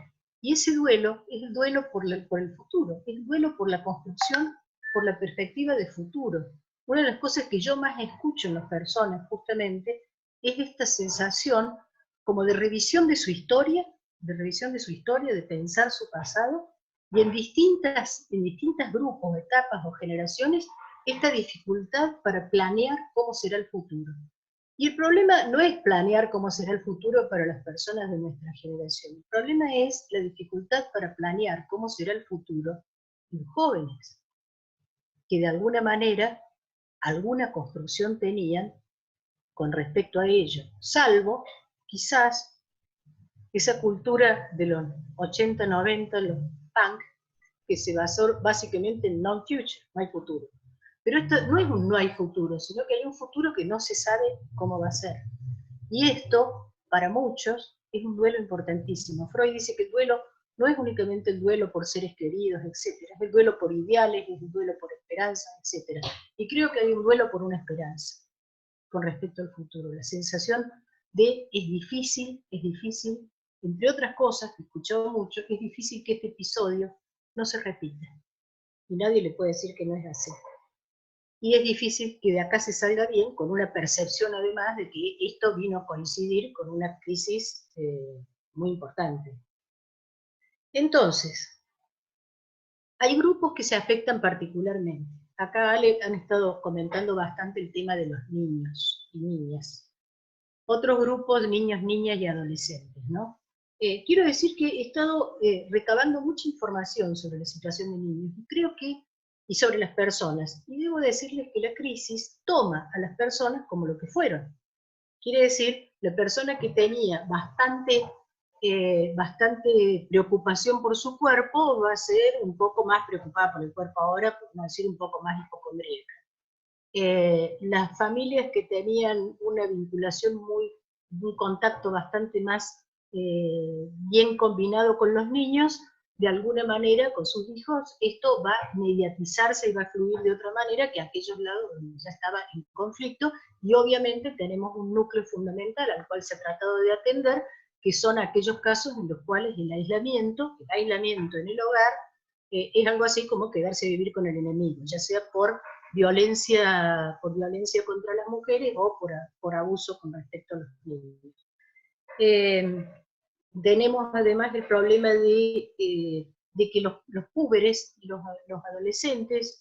S3: Y ese duelo es el duelo por el futuro, es el duelo por la construcción, por la perspectiva de futuro. Una de las cosas que yo más escucho en las personas justamente es esta sensación como de revisión de su historia, de pensar su pasado, y en distintos grupos, etapas o generaciones, esta dificultad para planear cómo será el futuro. Y el problema no es planear cómo será el futuro para las personas de nuestra generación. El problema es la dificultad para planear cómo será el futuro de los jóvenes, que de alguna manera alguna construcción tenían con respecto a ello, salvo quizás esa cultura de los 80, 90, los punk, que se basó básicamente en non-future, no hay futuro. Pero esto no es un no hay futuro, sino que hay un futuro que no se sabe cómo va a ser. Y esto, para muchos, es un duelo importantísimo. Freud dice que el duelo no es únicamente el duelo por seres queridos, etc. Es el duelo por ideales, es el duelo por esperanza, etc. Y creo que hay un duelo por una esperanza con respecto al futuro. La sensación de es difícil, entre otras cosas que he escuchado mucho, es difícil que este episodio no se repita. Y nadie le puede decir que no es así. Y es difícil que de acá se salga bien, con una percepción además de que esto vino a coincidir con una crisis muy importante. Entonces, hay grupos que se afectan particularmente. Acá han estado comentando bastante el tema de los niños y niñas. Otros grupos, niños, niñas y adolescentes, ¿no? Quiero decir que he estado recabando mucha información sobre la situación de niños, y sobre las personas, y debo decirles que la crisis toma a las personas como lo que fueron. Quiere decir, la persona que tenía bastante preocupación por su cuerpo va a ser un poco más preocupada por el cuerpo ahora, por no decir un poco más hipocondríaca. Las familias que tenían una vinculación un contacto bastante más bien combinado con los niños, de alguna manera con sus hijos, esto va a mediatizarse y va a fluir de otra manera que aquellos lados donde ya estaba en conflicto, y obviamente tenemos un núcleo fundamental al cual se ha tratado de atender, que son aquellos casos en los cuales el aislamiento en el hogar es algo así como quedarse a vivir con el enemigo, ya sea por violencia contra las mujeres o por abuso con respecto a los niños. Tenemos además el problema de que los púberes y los adolescentes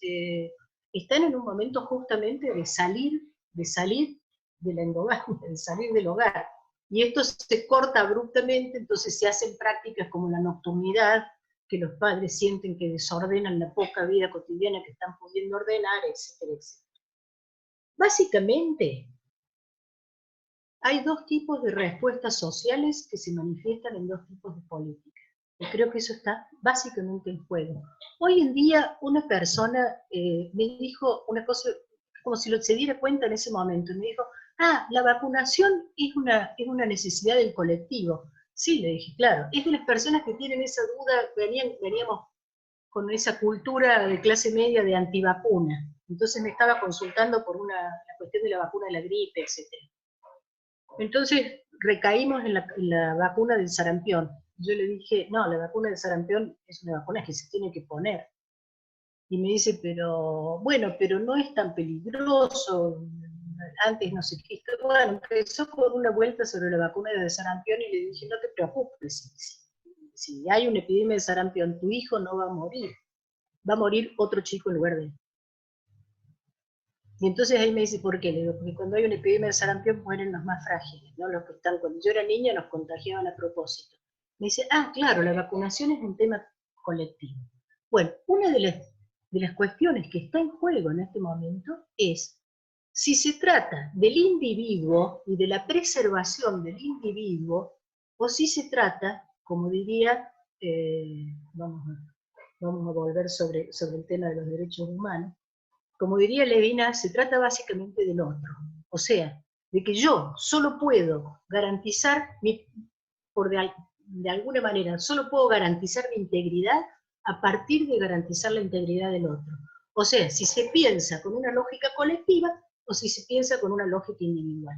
S3: están en un momento justamente de salir de la endogamia, de salir del hogar. Y esto se corta abruptamente, entonces se hacen prácticas como la nocturnidad, que los padres sienten que desordenan la poca vida cotidiana que están pudiendo ordenar, etcétera, etcétera. Básicamente, hay dos tipos de respuestas sociales que se manifiestan en dos tipos de políticas. Y creo que eso está básicamente en juego. Hoy en día una persona me dijo una cosa, como si se diera cuenta en ese momento, me dijo, la vacunación es una necesidad del colectivo. Sí, le dije, claro, es de las personas que tienen esa duda, veníamos con esa cultura de clase media de antivacuna. Entonces me estaba consultando por la cuestión de la vacuna de la gripe, etc. Entonces recaímos en la vacuna del sarampión. Yo le dije, no, la vacuna del sarampión es una vacuna que se tiene que poner. Y me dice, pero no es tan peligroso, antes no sé qué. Bueno, empezó con una vuelta sobre la vacuna del sarampión y le dije, no te preocupes, si hay una epidemia de sarampión, tu hijo no va a morir otro chico en lugar de él. Y entonces ahí me dice, ¿por qué? Le digo, porque cuando hay una epidemia de sarampión mueren los más frágiles, ¿no? Los que están, cuando yo era niña nos contagiaban a propósito. Me dice, claro, la vacunación es un tema colectivo. Bueno, una de las cuestiones que está en juego en este momento es si se trata del individuo y de la preservación del individuo, o si se trata, como diría, vamos a volver sobre el tema de los derechos humanos, como diría Levinas, se trata básicamente del otro. O sea, de que yo solo puedo garantizar, de alguna manera, solo puedo garantizar mi integridad a partir de garantizar la integridad del otro. O sea, si se piensa con una lógica colectiva o si se piensa con una lógica individual.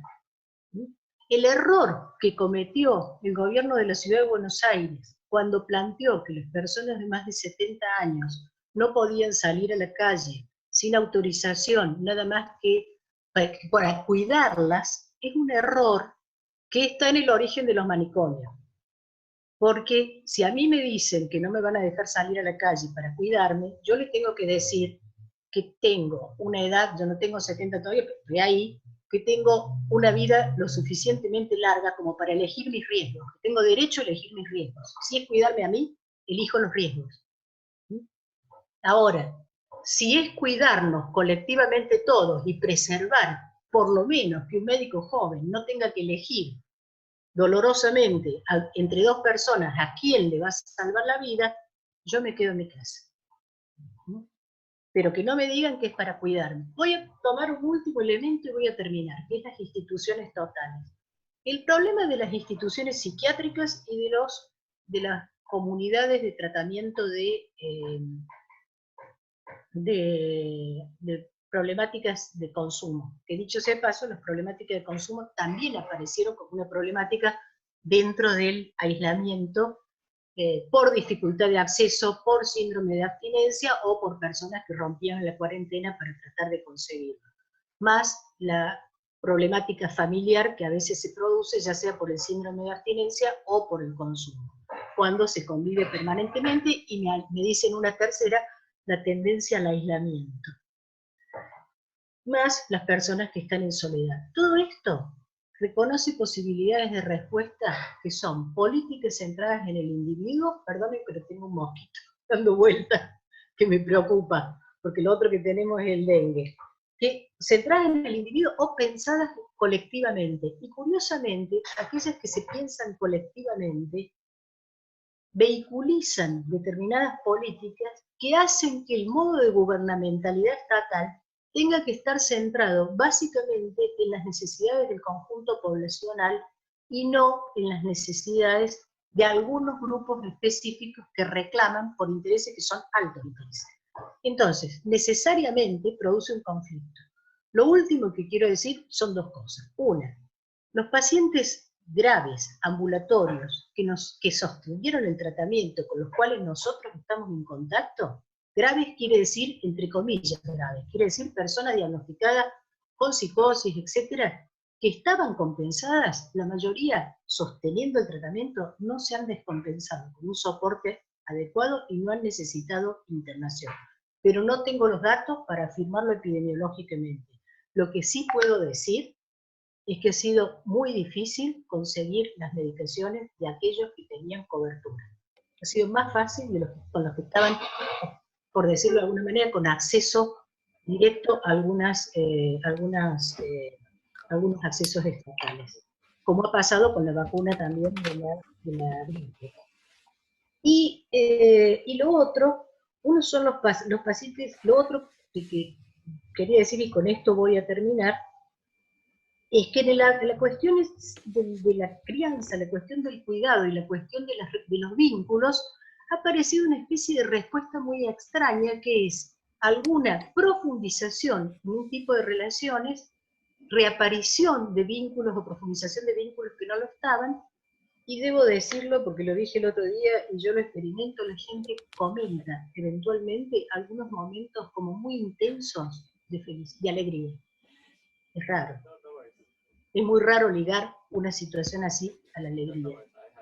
S3: El error que cometió el gobierno de la Ciudad de Buenos Aires cuando planteó que las personas de más de 70 años no podían salir a la calle sin autorización, nada más que para cuidarlas, es un error que está en el origen de los manicomios. Porque si a mí me dicen que no me van a dejar salir a la calle para cuidarme, yo les tengo que decir que tengo una edad, yo no tengo 70 todavía, pero estoy ahí, que tengo una vida lo suficientemente larga como para elegir mis riesgos, que tengo derecho a elegir mis riesgos. Si es cuidarme a mí, elijo los riesgos. Ahora, si es cuidarnos colectivamente todos y preservar, por lo menos, que un médico joven no tenga que elegir dolorosamente entre dos personas a quién le va a salvar la vida, yo me quedo en mi casa. Pero que no me digan que es para cuidarme. Voy a tomar un último elemento y voy a terminar, que es las instituciones totales. El problema de las instituciones psiquiátricas y de las comunidades de tratamiento de problemáticas de consumo. Que dicho sea de paso, las problemáticas de consumo también aparecieron como una problemática dentro del aislamiento por dificultad de acceso, por síndrome de abstinencia o por personas que rompían la cuarentena para tratar de conseguirlo. Más la problemática familiar que a veces se produce, ya sea por el síndrome de abstinencia o por el consumo, cuando se convive permanentemente, y me dicen una tercera, la tendencia al aislamiento. Más las personas que están en soledad. Todo esto reconoce posibilidades de respuesta que son políticas centradas en el individuo, perdónen, pero tengo un mosquito dando vueltas que me preocupa, porque lo otro que tenemos es el dengue, que centradas en el individuo o pensadas colectivamente. Y curiosamente, aquellas que se piensan colectivamente vehiculizan determinadas políticas que hacen que el modo de gubernamentalidad estatal tenga que estar centrado básicamente en las necesidades del conjunto poblacional y no en las necesidades de algunos grupos específicos que reclaman por intereses que son altos intereses. Entonces, necesariamente produce un conflicto. Lo último que quiero decir son dos cosas. Una, los pacientes graves, ambulatorios, que sostuvieron el tratamiento, con los cuales nosotros estamos en contacto, graves quiere decir, entre comillas, graves, quiere decir personas diagnosticadas con psicosis, etcétera, que estaban compensadas, la mayoría sosteniendo el tratamiento, no se han descompensado con un soporte adecuado y no han necesitado internación. Pero no tengo los datos para afirmarlo epidemiológicamente. Lo que sí puedo decir es que ha sido muy difícil conseguir las medicaciones de aquellos que tenían cobertura. Ha sido más fácil con los que estaban, por decirlo de alguna manera, con acceso directo a algunos accesos estatales, como ha pasado con la vacuna también de la gripe. Y lo otro, uno son los pacientes, lo otro que quería decir, y con esto voy a terminar, es que de las cuestiones de la crianza, la cuestión del cuidado y la cuestión de los vínculos, ha aparecido una especie de respuesta muy extraña, que es alguna profundización en un tipo de relaciones, reaparición de vínculos o profundización de vínculos que no lo estaban, y debo decirlo porque lo dije el otro día y yo lo experimento, la gente comenta eventualmente algunos momentos como muy intensos de alegría. Es raro. Es muy raro ligar una situación así a la alegría,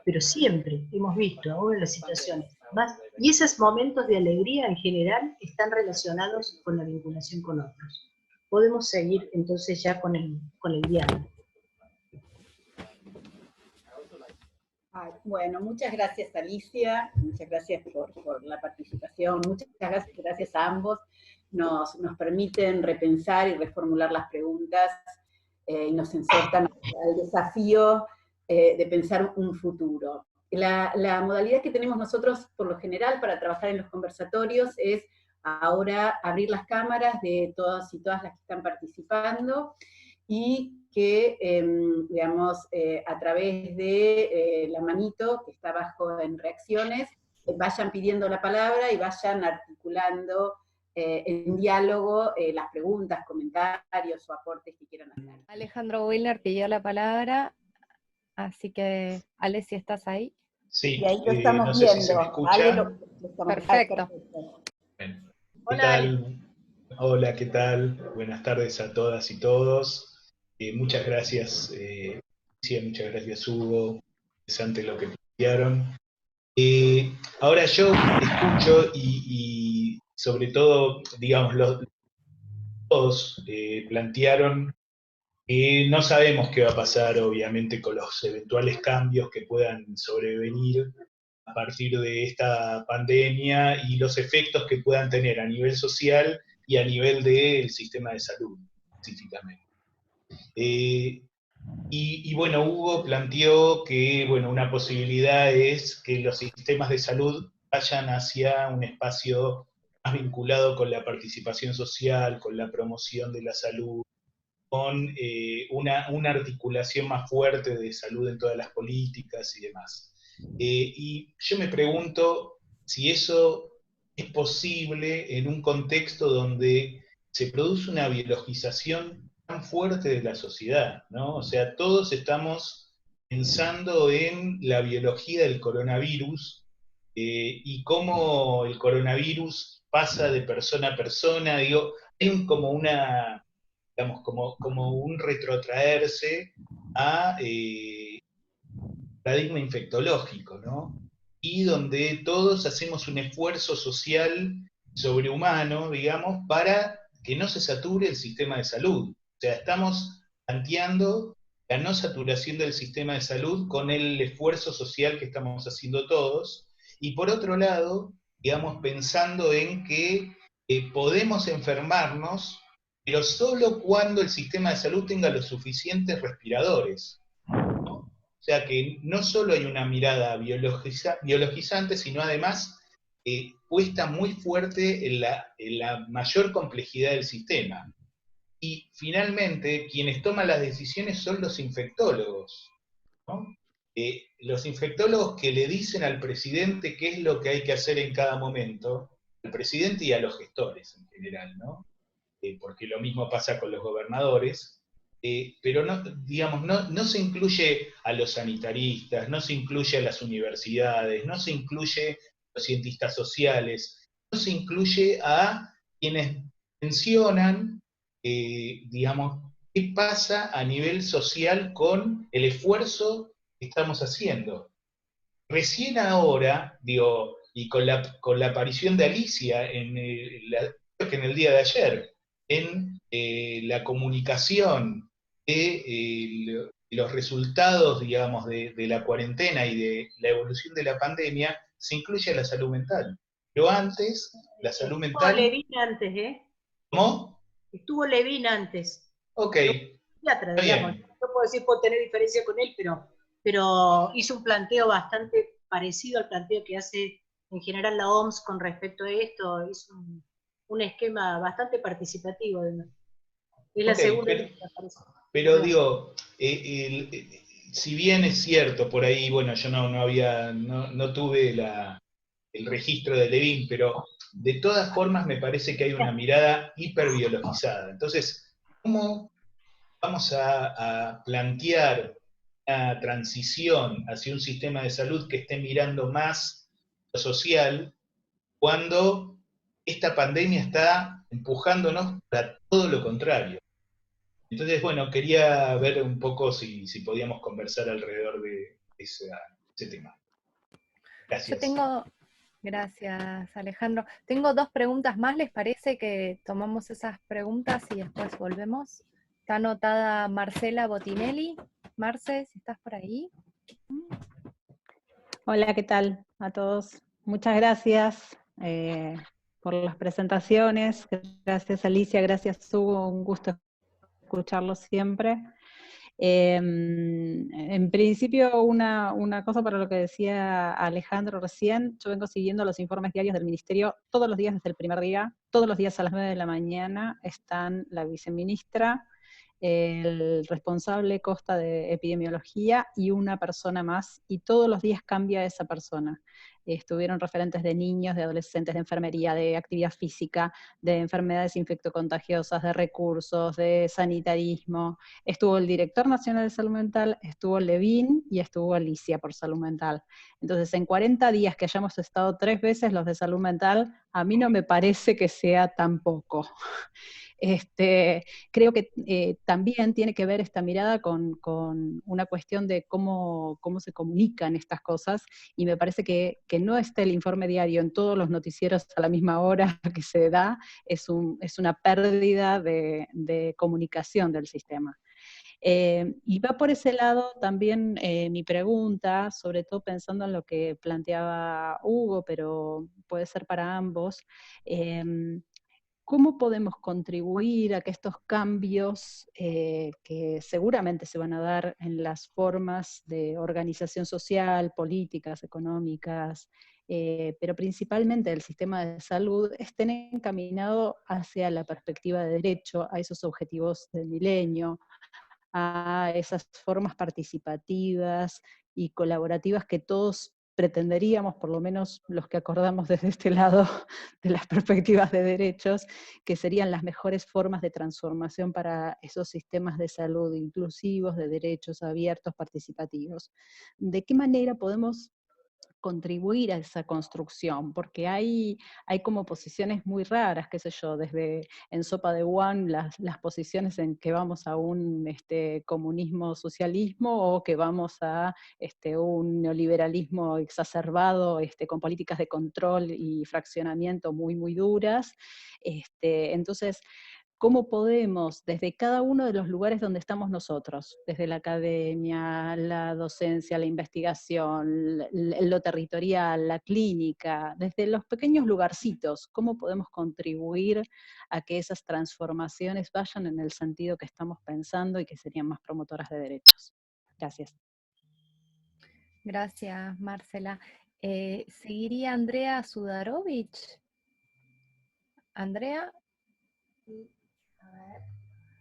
S3: pero siempre hemos visto, aún en las situaciones más, y esos momentos de alegría en general están relacionados con la vinculación con otros. Podemos seguir entonces ya con el diálogo.
S1: Bueno, muchas gracias Alicia, muchas gracias por la participación, muchas gracias a ambos, nos permiten repensar y reformular las preguntas y nos insertan al desafío de pensar un futuro. La modalidad que tenemos nosotros por lo general para trabajar en los conversatorios es ahora abrir las cámaras de todas y todas las que están participando y que, digamos, a través de la manito que está abajo en reacciones, vayan pidiendo la palabra y vayan articulando en diálogo las preguntas, comentarios o aportes que quieran hacer.
S4: Alejandro Willer pidió la palabra, así que, Ale, si estás ahí.
S5: Sí,
S1: y ahí lo estamos
S5: no
S1: viendo.
S5: sé si se me escucha.
S1: Ale, lo estamos...
S4: Perfecto.
S5: Bueno, ¿qué
S3: Hola,
S5: tal? Hola, ¿qué tal? Buenas tardes a todas y todos. Muchas gracias, muchas gracias, Hugo. Interesante lo que plantearon. Ahora yo escucho y sobre todo, digamos, todos plantearon que no sabemos qué va a pasar, obviamente, con los eventuales cambios que puedan sobrevenir a partir de esta pandemia y los efectos que puedan tener a nivel social y a nivel del sistema de salud, específicamente. Y bueno, Hugo planteó que bueno, una posibilidad es que los sistemas de salud vayan hacia un espacio más vinculado con la participación social, con la promoción de la salud, con una articulación más fuerte de salud en todas las políticas y demás. Y yo me pregunto si eso es posible en un contexto donde se produce una biologización tan fuerte de la sociedad, ¿no? O sea, todos estamos pensando en la biología del coronavirus y cómo el coronavirus pasa de persona a persona. Digo, hay como una, digamos, como un retrotraerse a paradigma infectológico, ¿no? Y donde todos hacemos un esfuerzo social sobrehumano, digamos, para que no se sature el sistema de salud. O sea, estamos planteando la no saturación del sistema de salud con el esfuerzo social que estamos haciendo todos, y por otro lado, digamos, pensando en que podemos enfermarnos, pero solo cuando el sistema de salud tenga los suficientes respiradores, ¿no? O sea que no solo hay una mirada biologizante, sino además puesta muy fuerte en la mayor complejidad del sistema. Y finalmente, quienes toman las decisiones son los infectólogos, ¿no? los infectólogos que le dicen al presidente qué es lo que hay que hacer en cada momento, al presidente y a los gestores en general, ¿no? Porque lo mismo pasa con los gobernadores, pero no, digamos, no se incluye a los sanitaristas, no se incluye a las universidades, no se incluye a los cientistas sociales, no se incluye a quienes mencionan, digamos, qué pasa a nivel social con el esfuerzo que estamos haciendo. Recién ahora, digo, y con la aparición de Alicia creo que en el día de ayer, en la comunicación de los resultados, digamos, de la cuarentena y de la evolución de la pandemia, se incluye la salud mental. Pero antes, la salud
S3: Estuvo
S5: mental...
S3: Levin antes, ¿eh?
S5: ¿Cómo?
S3: Estuvo Levin antes.
S5: Ok,
S3: Psiquiatra,
S5: está
S3: digamos.
S5: bien.
S3: No puedo decir puedo tener diferencia con él, pero hizo un planteo bastante parecido al planteo que hace en general la OMS con respecto a esto. Hizo un esquema bastante participativo. Es la
S5: Ok,
S3: segunda vez que aparece.
S5: pero digo, si bien es cierto, por ahí, bueno, yo no tuve el registro de Levin, pero de todas formas me parece que hay una mirada hiperbiologizada. Entonces, ¿cómo vamos a plantear una transición hacia un sistema de salud que esté mirando más lo social cuando esta pandemia está empujándonos para todo lo contrario? Entonces, bueno, quería ver un poco si podíamos conversar alrededor de ese tema.
S4: Yo
S5: Gracias.
S4: tengo, gracias Alejandro, tengo dos preguntas más, ¿les parece que tomamos esas preguntas y después volvemos? Está anotada Marcela Botinelli. Marce, si estás por ahí.
S6: Hola, ¿qué tal a todos? Muchas gracias por las presentaciones. Gracias Alicia, gracias Hugo, un gusto escucharlos siempre. En principio, una cosa para lo que decía Alejandro recién, yo vengo siguiendo los informes diarios del Ministerio todos los días desde el primer día, todos los días a las 9 de la mañana están la viceministra, el responsable Costa de epidemiología y una persona más, y todos los días cambia esa persona. Estuvieron referentes de niños, de adolescentes, de enfermería, de actividad física, de enfermedades infectocontagiosas, de recursos, de sanitarismo. Estuvo el director nacional de salud mental, estuvo Levin y estuvo Alicia por salud mental. Entonces, en 40 días que hayamos estado 3 veces los de salud mental, a mí no me parece que sea tan poco. Creo que también tiene que ver esta mirada con una cuestión de cómo se comunican estas cosas, y me parece que no esté el informe diario en todos los noticieros a la misma hora que se da, es una pérdida de comunicación del sistema. Y va por ese lado también mi pregunta, sobre todo pensando en lo que planteaba Hugo, pero puede ser para ambos. ¿Cómo podemos contribuir a que estos cambios, que seguramente se van a dar en las formas de organización social, políticas, económicas, pero principalmente del sistema de salud, estén encaminados hacia la perspectiva de derecho, a esos objetivos del milenio, a esas formas participativas y colaborativas que todos pretenderíamos, por lo menos los que acordamos desde este lado de las perspectivas de derechos, que serían las mejores formas de transformación para esos sistemas de salud inclusivos, de derechos abiertos, participativos? ¿De qué manera podemos contribuir a esa construcción? Porque hay como posiciones muy raras, qué sé yo, desde en Sopa de One, las posiciones en que vamos a un comunismo socialismo, o que vamos a un neoliberalismo exacerbado, con políticas de control y fraccionamiento muy, muy duras. Entonces, ¿cómo podemos, desde cada uno de los lugares donde estamos nosotros, desde la academia, la docencia, la investigación, lo territorial, la clínica, desde los pequeños lugarcitos, cómo podemos contribuir a que esas transformaciones vayan en el sentido que estamos pensando y que serían más promotoras de derechos? Gracias.
S4: Gracias, Marcela. ¿Seguiría Andrea Sudarovich? Andrea,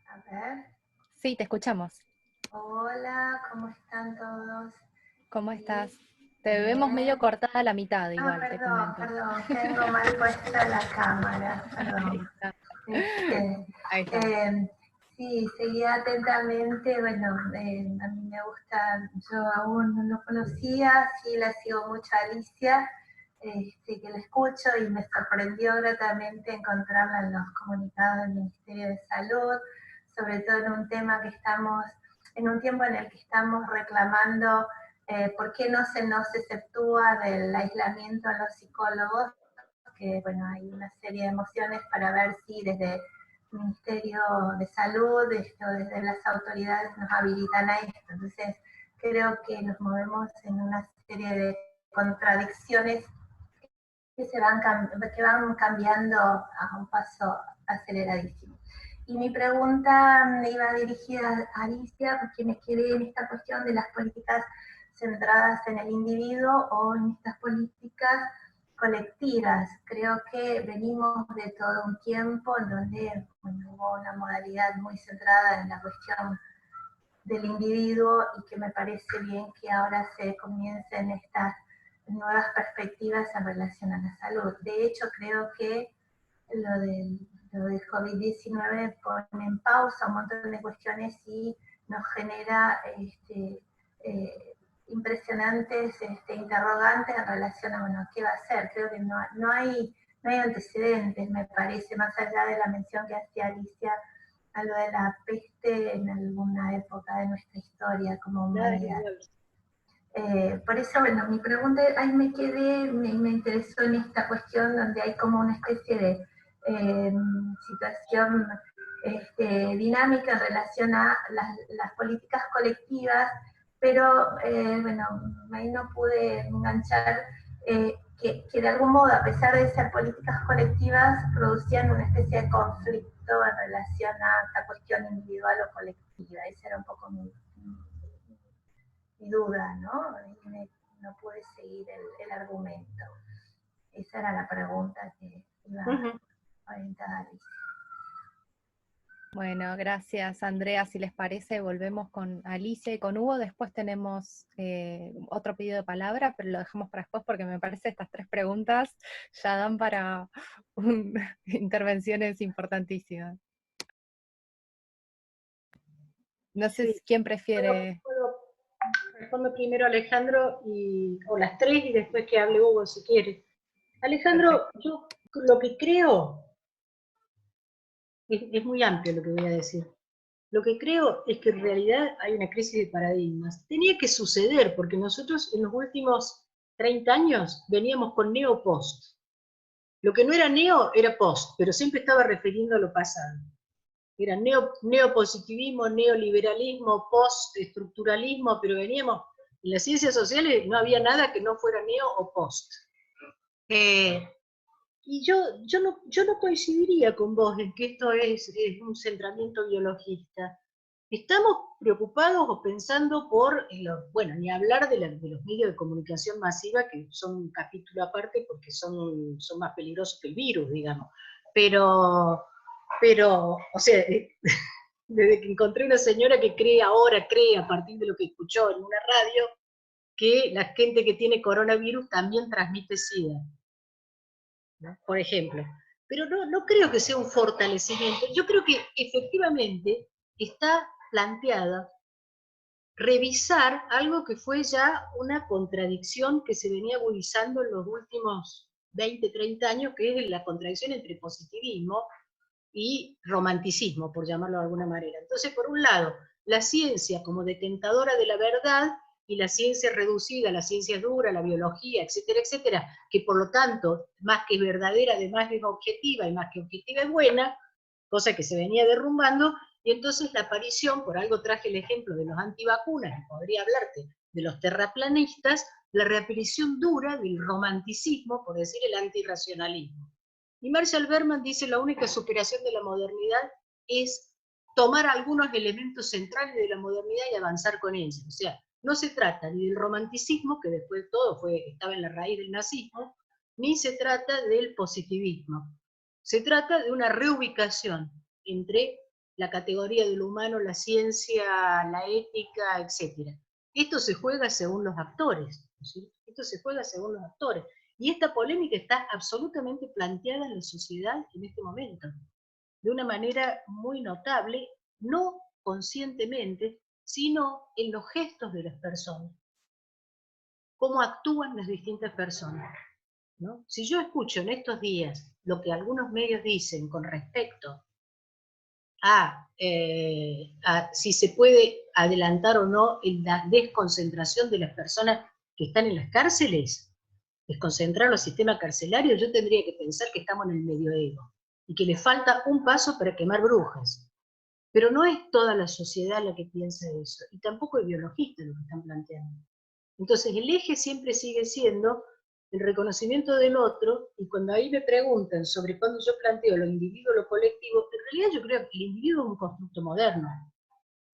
S7: A ver.
S4: sí, te escuchamos.
S7: Hola, ¿cómo están todos?
S4: ¿Cómo estás? Te vemos medio cortada a la mitad igual, te
S7: Perdón,
S4: comento.
S7: tengo mal puesta la cámara,
S4: Ahí
S7: perdón.
S4: está. Ahí está.
S7: Sí, seguía atentamente, bueno, a mí me gusta, yo aún no lo conocía, sí la sigo mucho a Alicia, que la escucho y me sorprendió gratamente encontrarla en los comunicados del Ministerio de Salud, sobre todo en un tema que estamos, en un tiempo en el que estamos reclamando por qué no se nos exceptúa del aislamiento a los psicólogos, que bueno, hay una serie de mociones para ver si desde el Ministerio de Salud, o desde las autoridades nos habilitan a esto. Entonces, creo que nos movemos en una serie de contradicciones que van cambiando a un paso aceleradísimo. Y mi pregunta me iba dirigida a Alicia, porque me quedé en esta cuestión de las políticas centradas en el individuo o en estas políticas colectivas. Creo que venimos de todo un tiempo en donde hubo una modalidad muy centrada en la cuestión del individuo y que me parece bien que ahora se comiencen estas nuevas perspectivas en relación a la salud. De hecho, creo que lo del COVID-19 pone en pausa un montón de cuestiones y nos genera impresionantes interrogantes en relación a, bueno, qué va a hacer. Creo que no hay antecedentes, me parece, más allá de la mención que hacía Alicia a lo de la peste en alguna época de nuestra historia como humanidad. Por eso, bueno, mi pregunta, ahí me quedé, me interesó en esta cuestión donde hay como una especie de situación dinámica en relación a las políticas colectivas, pero bueno, ahí no pude enganchar que de algún modo, a pesar de ser políticas colectivas, producían una especie de conflicto en relación a esta cuestión individual o colectiva. Esa era un poco mi duda, ¿no? No pude seguir el argumento. Esa era la pregunta que iba orientada a Alicia.
S4: Bueno, gracias Andrea. Si les parece, volvemos con Alicia y con Hugo. Después tenemos otro pedido de palabra, pero lo dejamos para después porque me parece estas 3 preguntas ya dan para intervenciones importantísimas. No sé quién prefiere.
S3: Respondo primero Alejandro, o las 3 y después que hable Hugo si quiere. Alejandro, yo lo que creo, es muy amplio lo que voy a decir. Lo que creo es que en realidad hay una crisis de paradigmas. Tenía que suceder, porque nosotros en los últimos 30 años veníamos con neo-post. Lo que no era neo era post, pero siempre estaba refiriendo a lo pasado. Era neopositivismo, neoliberalismo, postestructuralismo, pero veníamos, en las ciencias sociales no había nada que no fuera neo o post. Y yo no coincidiría con vos en que esto es un centramiento biologista. Estamos preocupados o pensando por, bueno, ni hablar de los medios de comunicación masiva, que son un capítulo aparte porque son más peligrosos que el virus, digamos. Pero o sea, desde que encontré una señora que cree a partir de lo que escuchó en una radio, que la gente que tiene coronavirus también transmite SIDA, ¿no? Por ejemplo. Pero no creo que sea un fortalecimiento. Yo creo que efectivamente está planteada revisar algo que fue ya una contradicción que se venía agudizando en los últimos 20, 30 años, que es la contradicción entre positivismo y romanticismo, por llamarlo de alguna manera. Entonces, por un lado, la ciencia como detentadora de la verdad y la ciencia reducida, la ciencia dura, la biología, etcétera, etcétera, que por lo tanto, más que verdadera, además es objetiva, y más que objetiva es buena, cosa que se venía derrumbando, y entonces la aparición, por algo traje el ejemplo de los antivacunas, y podría hablarte de los terraplanistas, la reaparición dura del romanticismo, por decir el antirracionalismo. Y Marshall Berman dice: la única superación de la modernidad es tomar algunos elementos centrales de la modernidad y avanzar con ellos. O sea, no se trata ni del romanticismo, que después de todo estaba en la raíz del nazismo, ni se trata del positivismo. Se trata de una reubicación entre la categoría de lo humano, la ciencia, la ética, etc. Esto se juega según los actores, ¿sí? Esto se juega según los actores. Y esta polémica está absolutamente planteada en la sociedad en este momento, de una manera muy notable, no conscientemente, sino en los gestos de las personas, cómo actúan las distintas personas, ¿no? Si yo escucho en estos días lo que algunos medios dicen con respecto a si se puede adelantar o no la desconcentración de las personas que están en las cárceles, desconcentrar los sistemas carcelarios, yo tendría que pensar que estamos en el medioevo y que le falta un paso para quemar brujas. Pero no es toda la sociedad la que piensa eso, y tampoco es biologista lo que están planteando. Entonces el eje siempre sigue siendo el reconocimiento del otro, y cuando ahí me preguntan sobre cuándo yo planteo lo individuo o lo colectivo, en realidad yo creo que el individuo es un constructo moderno.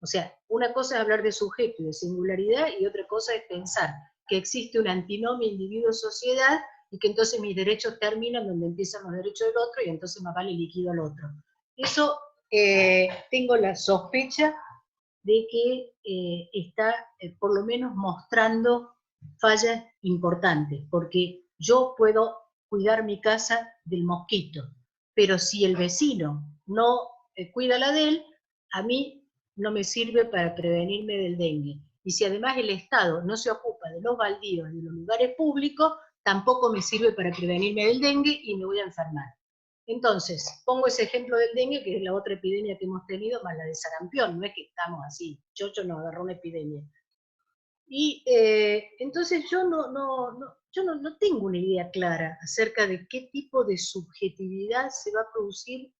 S3: O sea, una cosa es hablar de sujeto y de singularidad, y otra cosa es pensar que existe una antinomia individuo-sociedad, y que entonces mis derechos terminan donde empiezan los derechos del otro, y entonces más vale liquido al otro. Eso tengo la sospecha de que está por lo menos mostrando fallas importantes, porque yo puedo cuidar mi casa del mosquito, pero si el vecino no cuida la de él, a mí no me sirve para prevenirme del dengue. Y si además el Estado no se ocupa de los baldíos y de los lugares públicos, tampoco me sirve para prevenirme del dengue y me voy a enfermar. Entonces, pongo ese ejemplo del dengue, que es la otra epidemia que hemos tenido, más la de sarampión, no es que estamos así, Chocho nos agarró una epidemia. Y entonces yo no tengo una idea clara acerca de qué tipo de subjetividad se va a producir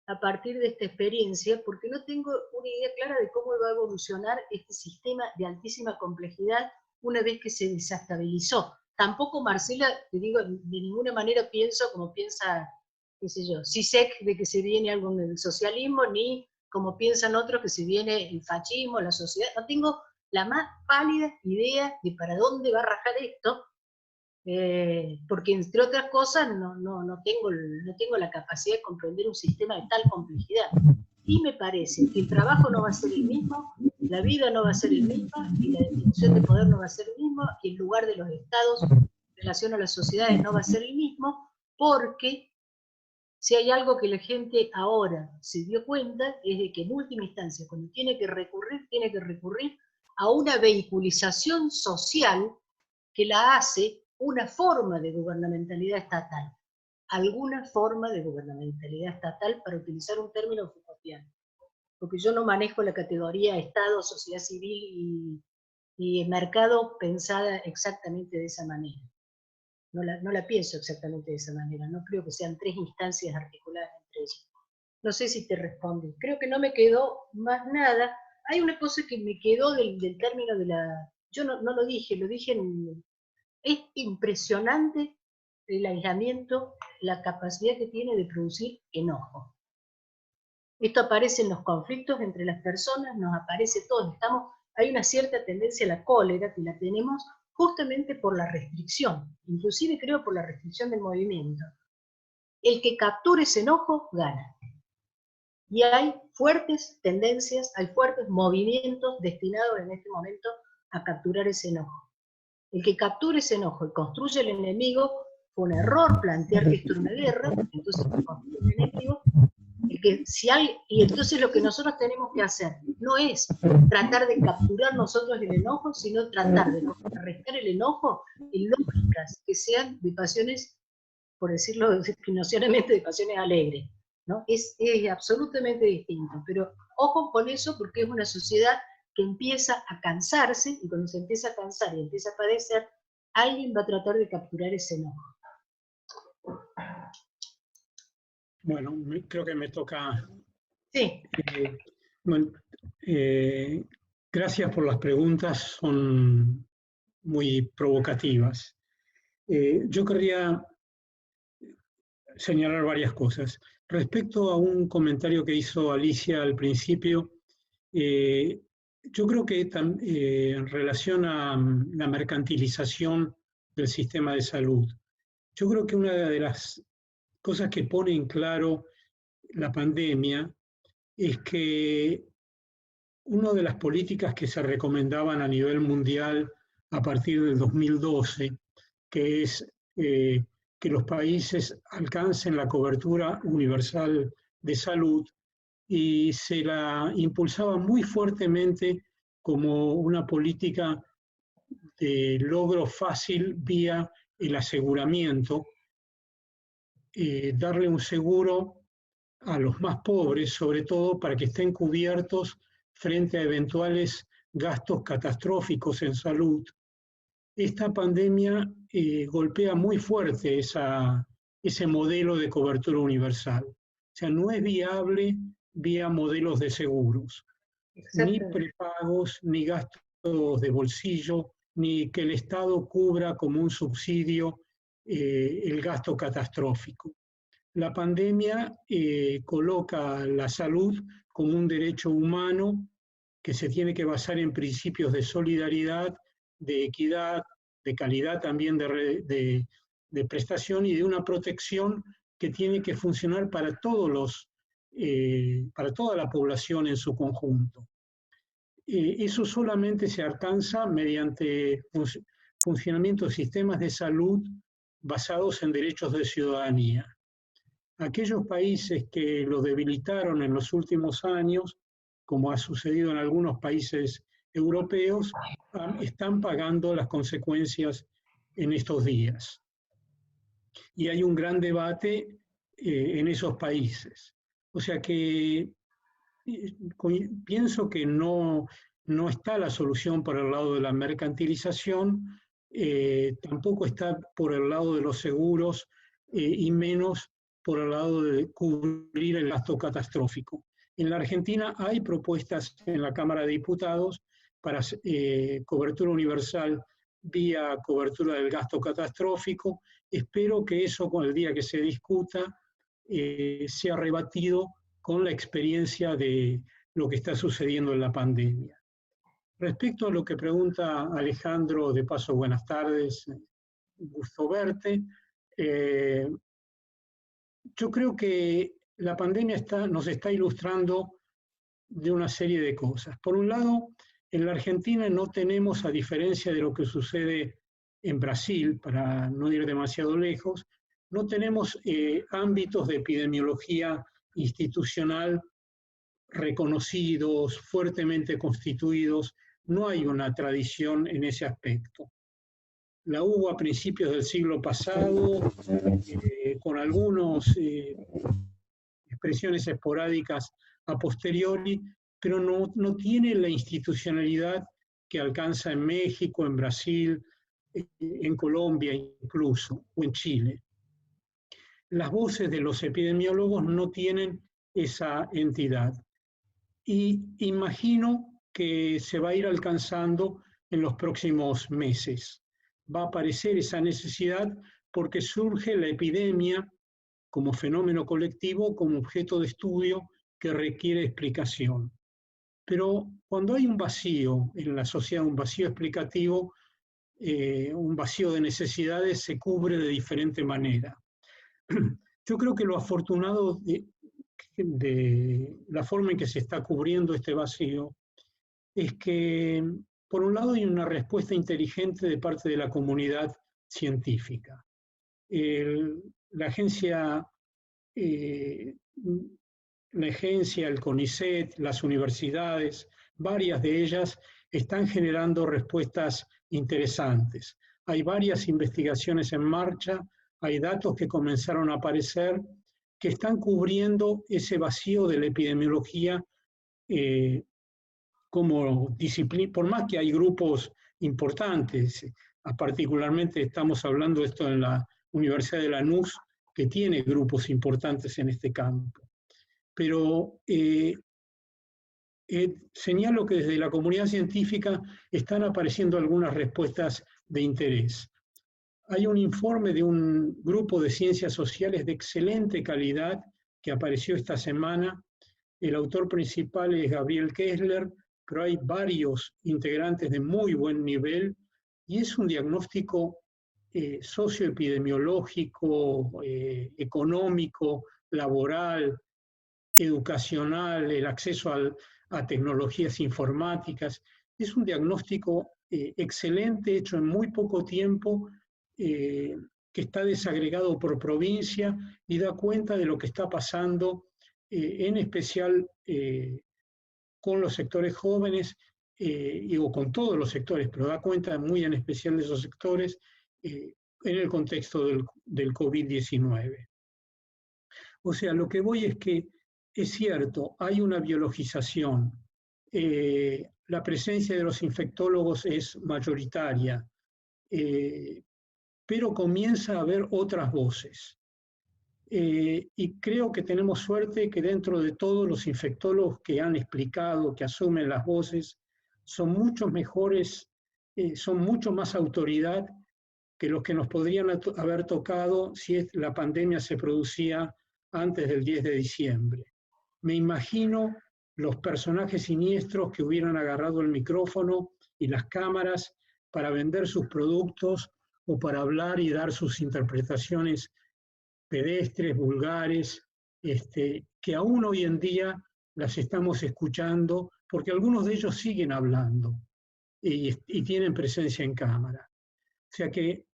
S3: a partir de esta experiencia, porque no tengo una idea clara de cómo va a evolucionar este sistema de altísima complejidad una vez que se desestabilizó. Tampoco, Marcela, te digo, de ninguna manera pienso como piensa, qué sé yo, Zizek, de que se viene algo en el socialismo, ni como piensan otros que se viene el fascismo, la sociedad. No tengo la más pálida idea de para dónde va a rajar esto, porque entre otras cosas no tengo la capacidad de comprender un sistema de tal complejidad. Y me parece que el trabajo no va a ser el mismo, la vida no va a ser el mismo, y la distribución de poder no va a ser el mismo, y el lugar de los estados en relación a las sociedades no va a ser el mismo, porque si hay algo que la gente ahora se dio cuenta, es de que en última instancia, cuando tiene que recurrir a una vehiculización social que la hace una forma de gubernamentalidad estatal, alguna forma de gubernamentalidad estatal, para utilizar un término Foucaultiano, porque yo no manejo la categoría Estado, sociedad civil y mercado pensada exactamente de esa manera. No la pienso exactamente de esa manera, no creo que sean tres instancias articuladas entre ellas. No sé si te responde. Creo que no me quedó más nada. Hay una cosa que me quedó del término de la... Yo no lo dije, lo dije en... Es impresionante el aislamiento, la capacidad que tiene de producir enojo. Esto aparece en los conflictos entre las personas, nos aparece todo. Hay una cierta tendencia a la cólera, que la tenemos justamente por la restricción, inclusive creo por la restricción del movimiento. El que capture ese enojo, gana. Y hay fuertes tendencias, hay fuertes movimientos destinados en este momento a capturar ese enojo. El que capture ese enojo y construye el enemigo, fue un error plantear que esto es una guerra, entonces construye un enemigo. Y entonces lo que nosotros tenemos que hacer no es tratar de capturar nosotros el enojo, sino tratar de contrarrestar el enojo en lógicas que sean de pasiones, por decirlo financieramente, de pasiones alegres, ¿no? Es absolutamente distinto, pero ojo con eso, porque es una sociedad que empieza a cansarse, y cuando se empieza a cansar y empieza a padecer, alguien va a tratar de capturar ese enojo.
S2: Bueno, creo que me toca.
S3: Sí.
S2: Bueno, gracias por las preguntas, son muy provocativas. Yo querría señalar varias cosas. Respecto a un comentario que hizo Alicia al principio, yo creo que en relación a la mercantilización del sistema de salud, yo creo que una de las cosas que pone en claro la pandemia es que una de las políticas que se recomendaban a nivel mundial a partir del 2012, que es que los países alcancen la cobertura universal de salud, y se la impulsaba muy fuertemente como una política de logro fácil vía el aseguramiento, darle un seguro a los más pobres, sobre todo para que estén cubiertos frente a eventuales gastos catastróficos en salud. Esta pandemia golpea muy fuerte ese modelo de cobertura universal. O sea, no es viable vía modelos de seguros, ni prepagos, ni gastos de bolsillo, ni que el Estado cubra como un subsidio el gasto catastrófico. La pandemia coloca la salud como un derecho humano que se tiene que basar en principios de solidaridad, de equidad, de calidad también de prestación y de una protección que tiene que funcionar para para toda la población en su conjunto. Eso solamente se alcanza mediante funcionamiento de sistemas de salud basados en derechos de ciudadanía. Aquellos países que lo debilitaron en los últimos años, como ha sucedido en algunos países europeos, están pagando las consecuencias en estos días. Y hay un gran debate en esos países. O sea que pienso que no está la solución por el lado de la mercantilización, tampoco está por el lado de los seguros y menos por el lado de cubrir el gasto catastrófico. En la Argentina hay propuestas en la Cámara de Diputados para cobertura universal vía cobertura del gasto catastrófico. Espero que eso, con el día que se discuta, sea rebatido con la experiencia de lo que está sucediendo en la pandemia. Respecto a lo que pregunta Alejandro, de paso, buenas tardes, un gusto verte. Yo creo que la pandemia nos está ilustrando de una serie de cosas. Por un lado, en la Argentina no tenemos, a diferencia de lo que sucede en Brasil, para no ir demasiado lejos, no tenemos ámbitos de epidemiología institucional reconocidos, fuertemente constituidos. No hay una tradición en ese aspecto. La hubo a principios del siglo pasado, con algunas expresiones esporádicas a posteriori, pero no tiene la institucionalidad que alcanza en México, en Brasil, en Colombia incluso, o en Chile. Las voces de los epidemiólogos no tienen esa entidad. Y imagino que se va a ir alcanzando en los próximos meses. Va a aparecer esa necesidad porque surge la epidemia como fenómeno colectivo, como objeto de estudio que requiere explicación. Pero cuando hay un vacío en la sociedad, un vacío explicativo, un vacío de necesidades, se cubre de diferente manera. Yo creo que lo afortunado de la forma en que se está cubriendo este vacío es que, por un lado, hay una respuesta inteligente de parte de la comunidad científica. La agencia, el CONICET, las universidades, varias de ellas están generando respuestas interesantes. Hay varias investigaciones en marcha, hay datos que comenzaron a aparecer que están cubriendo ese vacío de la epidemiología como disciplina, por más que hay grupos importantes, particularmente estamos hablando de esto en la Universidad de Lanús, que tiene grupos importantes en este campo. Pero señalo que desde la comunidad científica están apareciendo algunas respuestas de interés. Hay un informe de un grupo de ciencias sociales de excelente calidad que apareció esta semana. El autor principal es Gabriel Kessler, pero hay varios integrantes de muy buen nivel y es un diagnóstico socioepidemiológico, económico, laboral, educacional, el acceso a tecnologías informáticas. Es un diagnóstico excelente, hecho en muy poco tiempo, que está desagregado por provincia y da cuenta de lo que está pasando, en especial con los sectores jóvenes, o con todos los sectores, pero da cuenta muy en especial de esos sectores en el contexto del COVID-19. O sea, lo que voy es que es cierto, hay una biologización, la presencia de los infectólogos es mayoritaria, pero comienza a haber otras voces. Y creo que tenemos suerte que dentro de todos los infectólogos que han explicado, que asumen las voces, son mucho mejores, son mucho más autoridad que los que nos podrían haber tocado si la pandemia se producía antes del 10 de diciembre. Me imagino los personajes siniestros que hubieran agarrado el micrófono y las cámaras para vender sus productos o para hablar y dar sus interpretaciones pedestres, vulgares, que aún hoy en día las estamos escuchando, porque algunos de ellos siguen hablando y tienen presencia en cámara. O sea que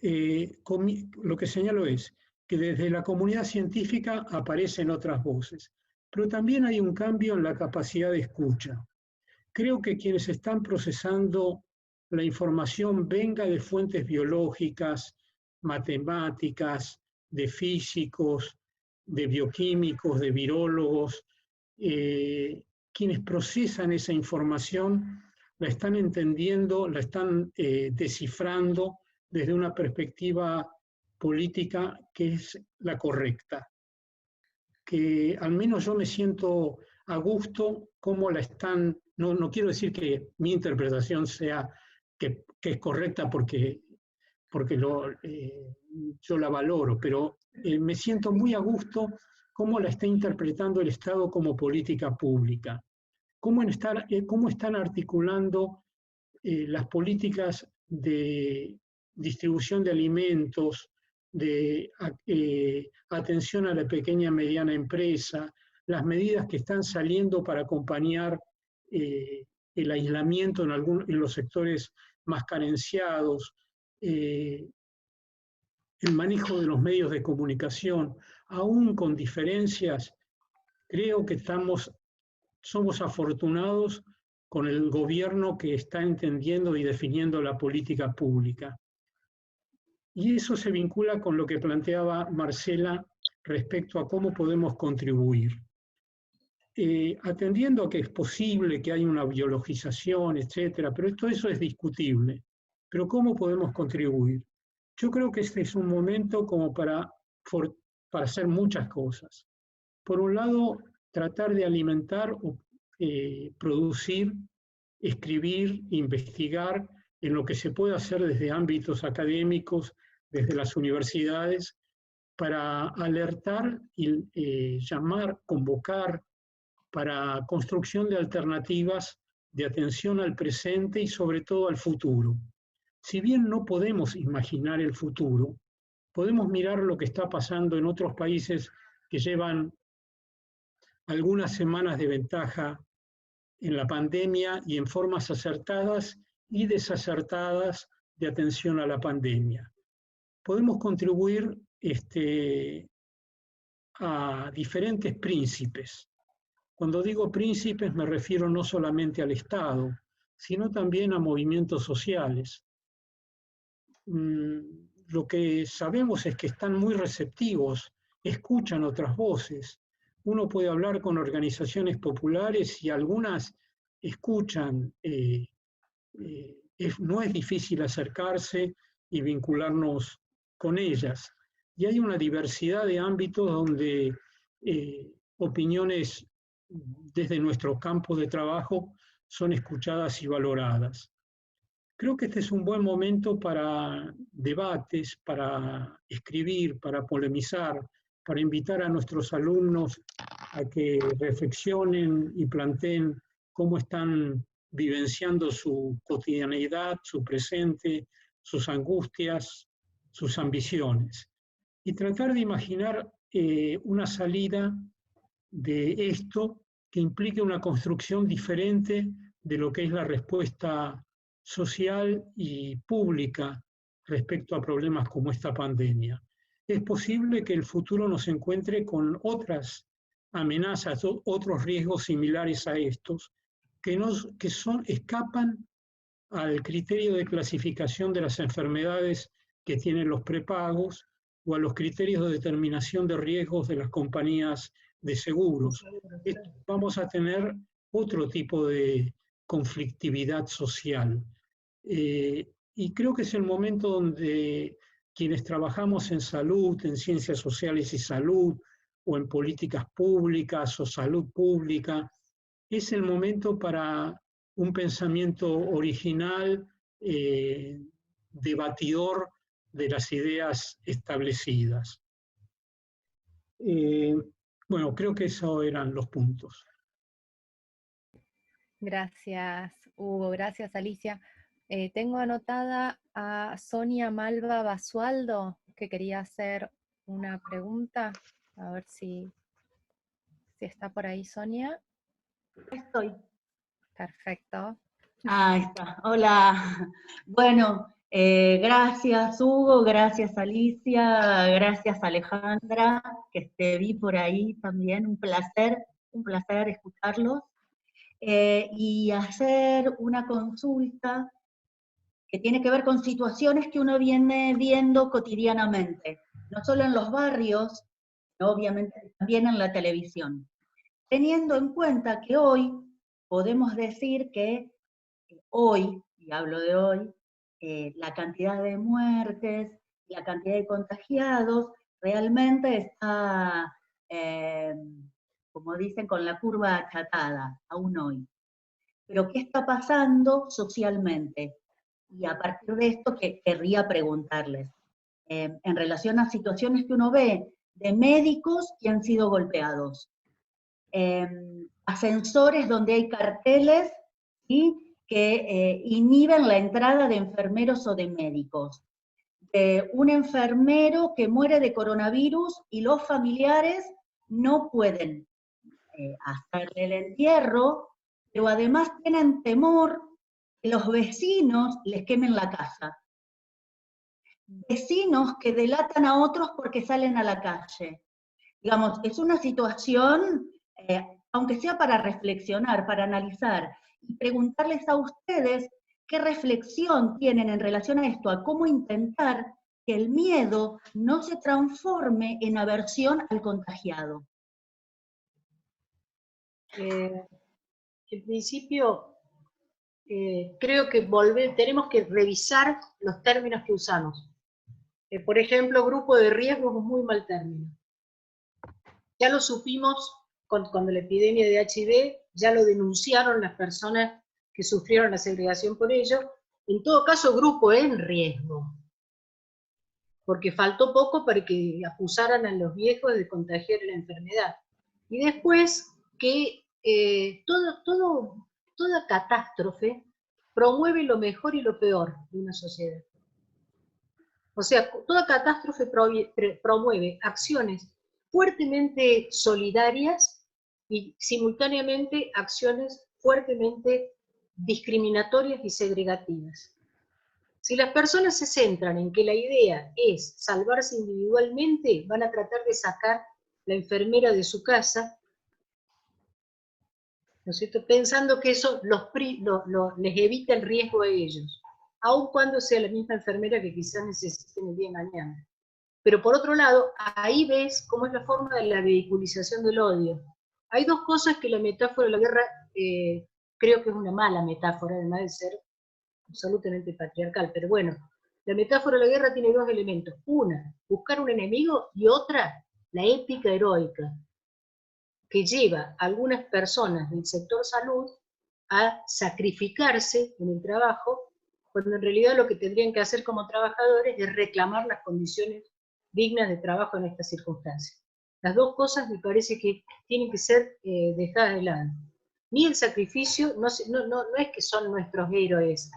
S2: lo que señalo es que desde la comunidad científica aparecen otras voces, pero también hay un cambio en la capacidad de escucha. Creo que quienes están procesando la información venga de fuentes biológicas, matemáticas, de físicos, de bioquímicos, de virólogos, quienes procesan esa información la están entendiendo, la están descifrando desde una perspectiva política que es la correcta. Que al menos yo me siento a gusto cómo la están, no quiero decir que mi interpretación sea que es correcta porque yo la valoro, pero me siento muy a gusto cómo la está interpretando el Estado como política pública, cómo están articulando las políticas de distribución de alimentos, de atención a la pequeña y mediana empresa, las medidas que están saliendo para acompañar el aislamiento en los sectores más carenciados, el manejo de los medios de comunicación, aún con diferencias. Creo que somos afortunados con el gobierno que está entendiendo y definiendo la política pública. Y eso se vincula con lo que planteaba Marcela respecto a cómo podemos contribuir. Atendiendo a que es posible que haya una biologización, etcétera, pero todo eso es discutible. Pero ¿cómo podemos contribuir? Yo creo que este es un momento como para hacer muchas cosas. Por un lado, tratar de alimentar, producir, escribir, investigar en lo que se puede hacer desde ámbitos académicos, desde las universidades, para alertar y llamar, convocar para construcción de alternativas de atención al presente y sobre todo al futuro. Si bien no podemos imaginar el futuro, podemos mirar lo que está pasando en otros países que llevan algunas semanas de ventaja en la pandemia y en formas acertadas y desacertadas de atención a la pandemia. Podemos contribuir a diferentes príncipes. Cuando digo príncipes me refiero no solamente al Estado, sino también a movimientos sociales. Lo que sabemos es que están muy receptivos, escuchan otras voces. Uno puede hablar con organizaciones populares y algunas escuchan. No es difícil acercarse y vincularnos con ellas. Y hay una diversidad de ámbitos donde opiniones desde nuestro campo de trabajo son escuchadas y valoradas. Creo que este es un buen momento para debates, para escribir, para polemizar, para invitar a nuestros alumnos a que reflexionen y planteen cómo están vivenciando su cotidianeidad, su presente, sus angustias, sus ambiciones. Y tratar de imaginar una salida de esto que implique una construcción diferente de lo que es la respuesta social y pública respecto a problemas como esta pandemia. Es posible que el futuro nos encuentre con otras amenazas, otros riesgos similares a estos, que escapan al criterio de clasificación de las enfermedades que tienen los prepagos o a los criterios de determinación de riesgos de las compañías de seguros. Vamos a tener otro tipo de conflictividad social. Y creo que es el momento donde quienes trabajamos en salud, en ciencias sociales y salud, o en políticas públicas o salud pública, es el momento para un pensamiento original, debatidor de las ideas establecidas. Bueno, creo que esos eran los puntos.
S4: Gracias, Hugo. Gracias, Alicia. Tengo anotada a Sonia Malva Basualdo, que quería hacer una pregunta. A ver si está por ahí, Sonia.
S8: Estoy.
S4: Perfecto.
S8: Ahí está. Hola. Bueno, gracias Hugo, gracias Alicia, gracias Alejandra, que te vi por ahí también. Un placer escucharlos. Y hacer una consulta que tiene que ver con situaciones que uno viene viendo cotidianamente, no solo en los barrios, sino obviamente también en la televisión. Teniendo en cuenta que hoy podemos decir que hoy, y hablo de hoy, la cantidad de muertes, la cantidad de contagiados, realmente está, como dicen, con la curva achatada, aún hoy. Pero ¿qué está pasando socialmente? Y a partir de esto querría preguntarles, en relación a situaciones que uno ve de médicos que han sido golpeados, ascensores donde hay carteles, ¿sí?, que inhiben la entrada de enfermeros o de médicos, de un enfermero que muere de coronavirus y los familiares no pueden hacerle el entierro, pero además tienen temor que los vecinos les quemen la casa. Vecinos que delatan a otros porque salen a la calle. Digamos, es una situación, aunque sea para reflexionar, para analizar, y preguntarles a ustedes qué reflexión tienen en relación a esto, a cómo intentar que el miedo no se transforme en aversión al contagiado.
S3: En principio, creo que tenemos que revisar los términos que usamos. Por ejemplo, grupo de riesgo es un muy mal término. Ya lo supimos cuando la epidemia de HIV, ya lo denunciaron las personas que sufrieron la segregación por ello. En todo caso, grupo en riesgo, porque faltó poco para que acusaran a los viejos de contagiar la enfermedad. Y después que toda catástrofe promueve lo mejor y lo peor de una sociedad. O sea, toda catástrofe promueve acciones fuertemente solidarias y simultáneamente acciones fuertemente discriminatorias y segregativas. Si las personas se centran en que la idea es salvarse individualmente, van a tratar de sacar la enfermera de su casa, ¿no es cierto?, pensando que eso les evita el riesgo a ellos, aun cuando sea la misma enfermera que quizás necesiten el día de mañana. Pero por otro lado, ahí ves cómo es la forma de la vehiculización del odio. Hay dos cosas que la metáfora de la guerra, creo que es una mala metáfora, además de ser absolutamente patriarcal, pero bueno, la metáfora de la guerra tiene dos elementos. Una, buscar un enemigo, y otra, la épica heroica, que lleva a algunas personas del sector salud a sacrificarse en el trabajo, cuando en realidad lo que tendrían que hacer como trabajadores es reclamar las condiciones dignas de trabajo en estas circunstancias. Las dos cosas me parece que tienen que ser dejadas de lado. Ni el sacrificio, no es que son nuestros héroes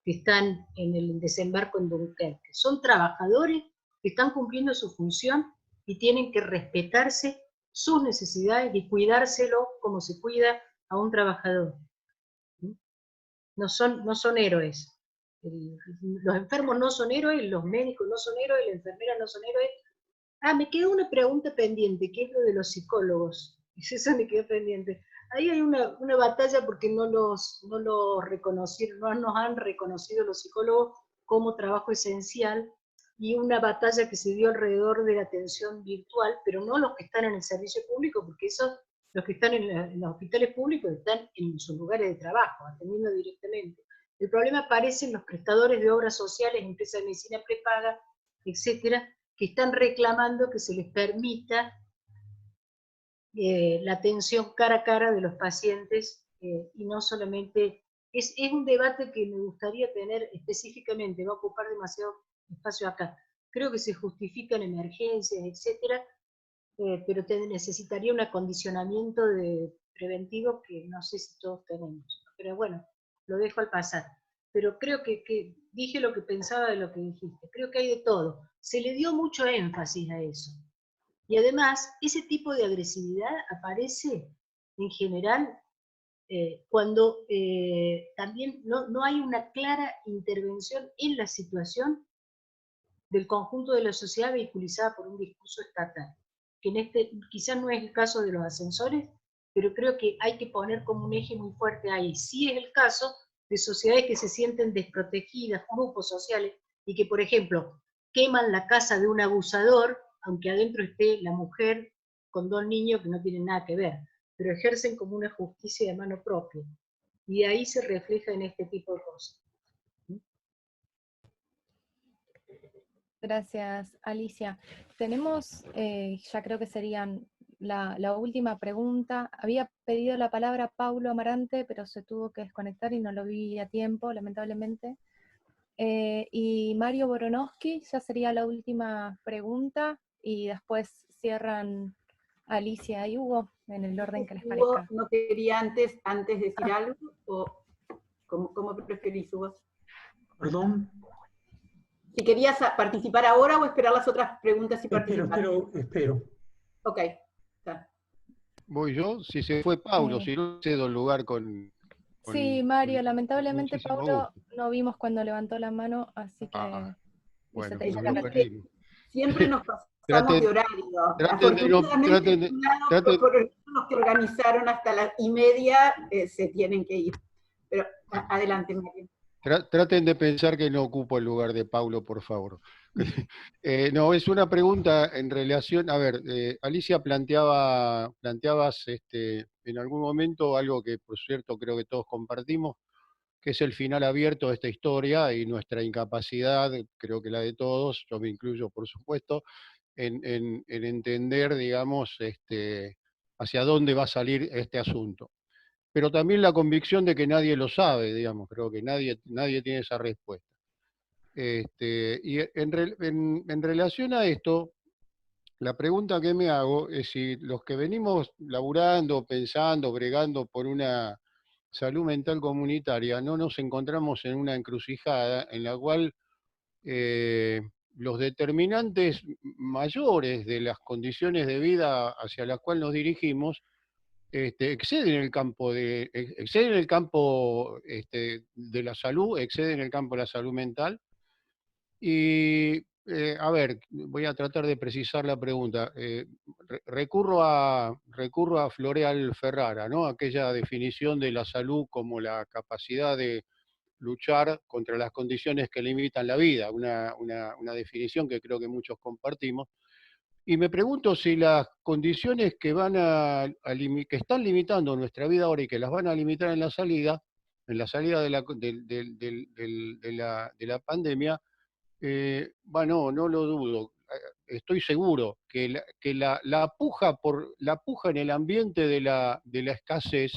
S3: que están en el desembarco en Dunkerque, son trabajadores que están cumpliendo su función y tienen que respetarse sus necesidades y cuidárselo como se cuida a un trabajador. No son héroes. Los enfermos no son héroes, los médicos no son héroes, las enfermeras no son héroes. Me quedó una pregunta pendiente, que es lo de los psicólogos. Eso me quedó pendiente. Ahí hay una batalla porque no nos han reconocido los psicólogos como trabajo esencial, y una batalla que se dio alrededor de la atención virtual, pero no los que están en el servicio público, porque esos, los que están en los hospitales públicos, están en sus lugares de trabajo, atendiendo directamente. El problema aparece en los prestadores de obras sociales, empresas de medicina prepaga, etcétera, que están reclamando que se les permita la atención cara a cara de los pacientes, y no solamente... Es un debate que me gustaría tener específicamente, va a ocupar demasiado espacio acá. Creo que se justifican emergencias, etcétera, pero necesitaría un acondicionamiento preventivo que no sé si todos tenemos. Pero bueno, lo dejo al pasar. Pero creo que dije lo que pensaba de lo que dijiste. Creo que hay de todo. Se le dio mucho énfasis a eso. Y además, ese tipo de agresividad aparece en general cuando también no hay una clara intervención en la situación del conjunto de la sociedad vehiculizada por un discurso estatal. Que en quizás no es el caso de los ascensores, pero creo que hay que poner como un eje muy fuerte ahí. Sí es el caso de sociedades que se sienten desprotegidas, grupos sociales, y que, por ejemplo, queman la casa de un abusador, aunque adentro esté la mujer con 2 niños que no tienen nada que ver, pero ejercen como una justicia de mano propia. Y ahí se refleja en este tipo de cosas.
S4: Gracias, Alicia. Tenemos, ya creo que serían la última pregunta. Había pedido la palabra Paulo Amarante, pero se tuvo que desconectar y no lo vi a tiempo, lamentablemente. Y Mario Boronowski, ya sería la última pregunta, y después cierran Alicia y Hugo, en el orden que les parezca.
S1: Hugo, ¿no quería antes decir algo? ¿O cómo preferís, Hugo?
S2: ¿Perdón?
S1: Si querías participar ahora o esperar las otras preguntas y participar.
S2: Espero.
S1: Ok, está.
S9: ¿Voy yo? Si se fue Paulo, si no cedo el lugar con
S4: sí, Mario, lamentablemente
S9: muchísimo
S4: Paulo
S9: gusto.
S4: no vimos cuando levantó la mano, así que...
S9: Bueno,
S4: se te
S9: lo perdimos.
S1: Siempre nos pasamos de horario. Afortunadamente, por los que organizaron hasta las 1:30 se tienen que ir. Pero adelante, Mario.
S9: Traten de pensar que no ocupo el lugar de Paulo, por favor. No, es una pregunta en relación, a ver, Alicia planteabas en algún momento algo que, por cierto, creo que todos compartimos, que es el final abierto de esta historia y nuestra incapacidad, creo que la de todos, yo me incluyo, por supuesto, en entender, digamos, hacia dónde va a salir este asunto. Pero también la convicción de que nadie lo sabe, digamos, creo que nadie tiene esa respuesta. Y en relación a esto, la pregunta que me hago es si los que venimos laburando, pensando, bregando por una salud mental comunitaria, no nos encontramos en una encrucijada en la cual los determinantes mayores de las condiciones de vida hacia las cuales nos dirigimos exceden el campo de la salud, exceden el campo de la salud mental. Y, a ver, voy a tratar de precisar la pregunta. Recurro a Floreal Ferrara, ¿no? Aquella definición de la salud como la capacidad de luchar contra las condiciones que limitan la vida, una definición que creo que muchos compartimos. Y me pregunto si las condiciones que que están limitando nuestra vida ahora y que las van a limitar en la salida de la pandemia, bueno, no lo dudo. Estoy seguro que la puja en el ambiente de la escasez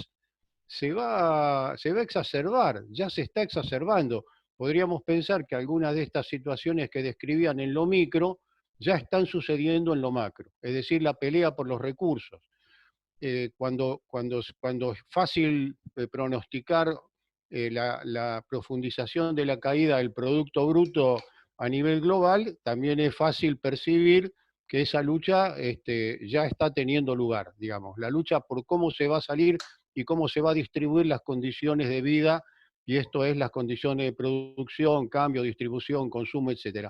S9: se va a exacerbar, ya se está exacerbando. Podríamos pensar que algunas de estas situaciones que describían en lo micro ya están sucediendo en lo macro, es decir, la pelea por los recursos. Cuando es fácil pronosticar la profundización de la caída del Producto Bruto a nivel global, también es fácil percibir que esa lucha ya está teniendo lugar, digamos, la lucha por cómo se va a salir y cómo se va a distribuir las condiciones de vida, y esto es las condiciones de producción, cambio, distribución, consumo, etc.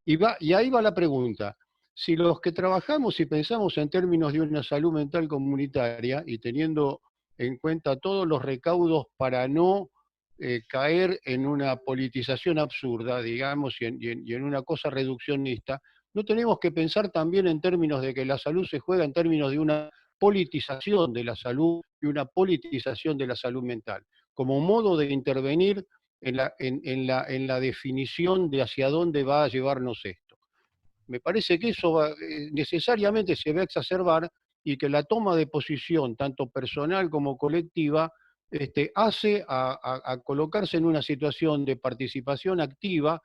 S9: Y ahí va la pregunta. Si los que trabajamos y pensamos en términos de una salud mental comunitaria y teniendo en cuenta todos los recaudos para no caer en una politización absurda, digamos, y en una cosa reduccionista, no tenemos que pensar también en términos de que la salud se juega en términos de una politización de la salud y una politización de la salud mental, como modo de intervenir en la definición de hacia dónde va a llevarnos esto. Me parece que eso necesariamente se va a exacerbar y que la toma de posición, tanto personal como colectiva, hace a colocarse en una situación de participación activa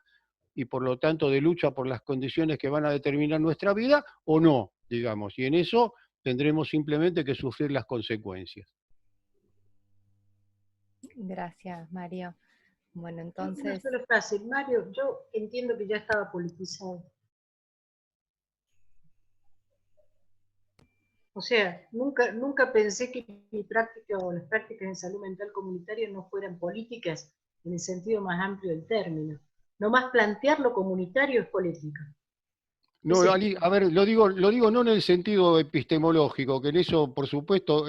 S9: y por lo tanto de lucha por las condiciones que van a determinar nuestra vida o no, digamos. Y en eso tendremos simplemente que sufrir las consecuencias.
S4: Gracias, Mario. Bueno, entonces...
S3: Una sola frase. Mario, yo entiendo que ya estaba politizado. O sea, nunca pensé que mi práctica o las prácticas en salud mental comunitaria no fueran políticas en el sentido más amplio del término. Nomás plantear lo comunitario es política.
S9: No, Ali, a ver, lo digo no en el sentido epistemológico, que en eso, por supuesto,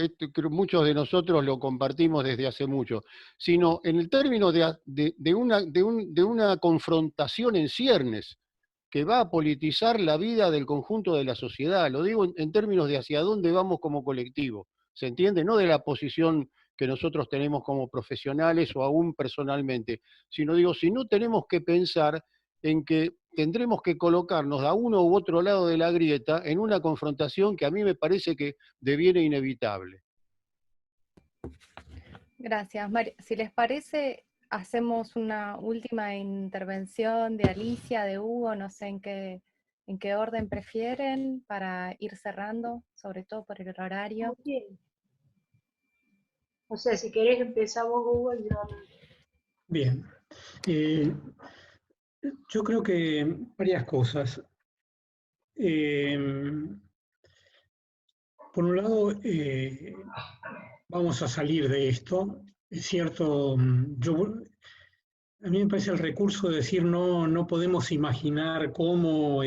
S9: muchos de nosotros lo compartimos desde hace mucho, sino en el término de una confrontación en ciernes que va a politizar la vida del conjunto de la sociedad. Lo digo en términos de hacia dónde vamos como colectivo, ¿se entiende? No de la posición que nosotros tenemos como profesionales o aún personalmente, sino digo, si no tenemos que pensar en que tendremos que colocarnos a uno u otro lado de la grieta en una confrontación que a mí me parece que deviene inevitable.
S4: Gracias, Mario. Si les parece, hacemos una última intervención de Alicia, de Hugo, no sé en qué orden prefieren para ir cerrando, sobre todo por el horario.
S3: Muy bien. O sea, si querés empezamos, Hugo, y yo...
S2: Bien. Yo creo que varias cosas. Por un lado, vamos a salir de esto. Es cierto, a mí me parece el recurso de decir no podemos imaginar cómo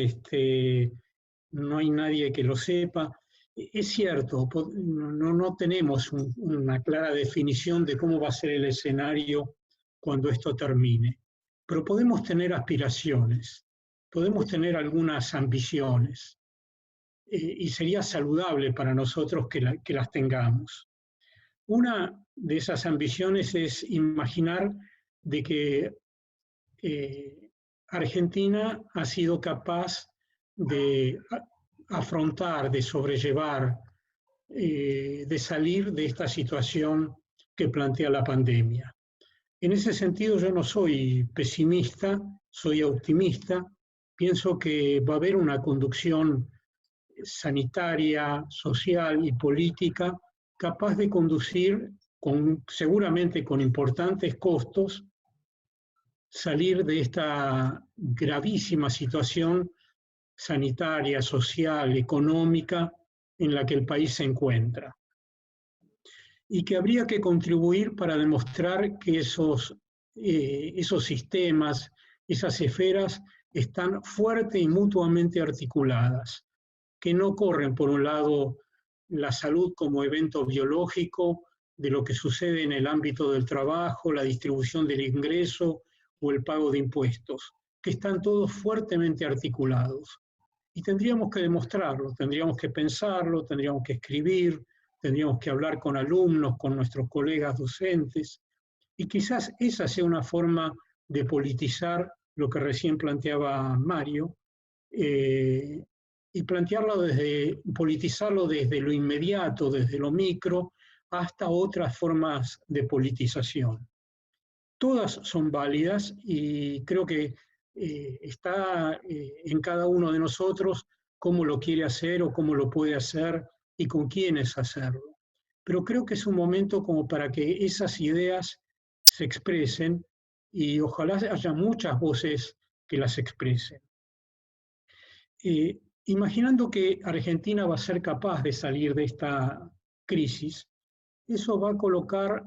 S2: no hay nadie que lo sepa. Es cierto, no tenemos una clara definición de cómo va a ser el escenario cuando esto termine. Pero podemos tener aspiraciones, podemos tener algunas ambiciones, y sería saludable para nosotros que las tengamos. Una de esas ambiciones es imaginar de que Argentina ha sido capaz de afrontar, de sobrellevar, de salir de esta situación que plantea la pandemia. En ese sentido yo no soy pesimista, soy optimista. Pienso que va a haber una conducción sanitaria, social y política capaz de conducir, seguramente con importantes costos, salir de esta gravísima situación sanitaria, social, económica en la que el país se encuentra. Y que habría que contribuir para demostrar que esos sistemas, esas esferas, están fuerte y mutuamente articuladas, que no corren por un lado la salud como evento biológico de lo que sucede en el ámbito del trabajo, la distribución del ingreso o el pago de impuestos, que están todos fuertemente articulados. Y tendríamos que demostrarlo, tendríamos que pensarlo, tendríamos que escribir, tendríamos que hablar con alumnos, con nuestros colegas docentes, y quizás esa sea una forma de politizar lo que recién planteaba Mario, y politizarlo desde lo inmediato, desde lo micro, hasta otras formas de politización. Todas son válidas y creo que está en cada uno de nosotros cómo lo quiere hacer o cómo lo puede hacer y con quiénes hacerlo. Pero creo que es un momento como para que esas ideas se expresen y ojalá haya muchas voces que las expresen. imaginando que Argentina va a ser capaz de salir de esta crisis, eso va a colocar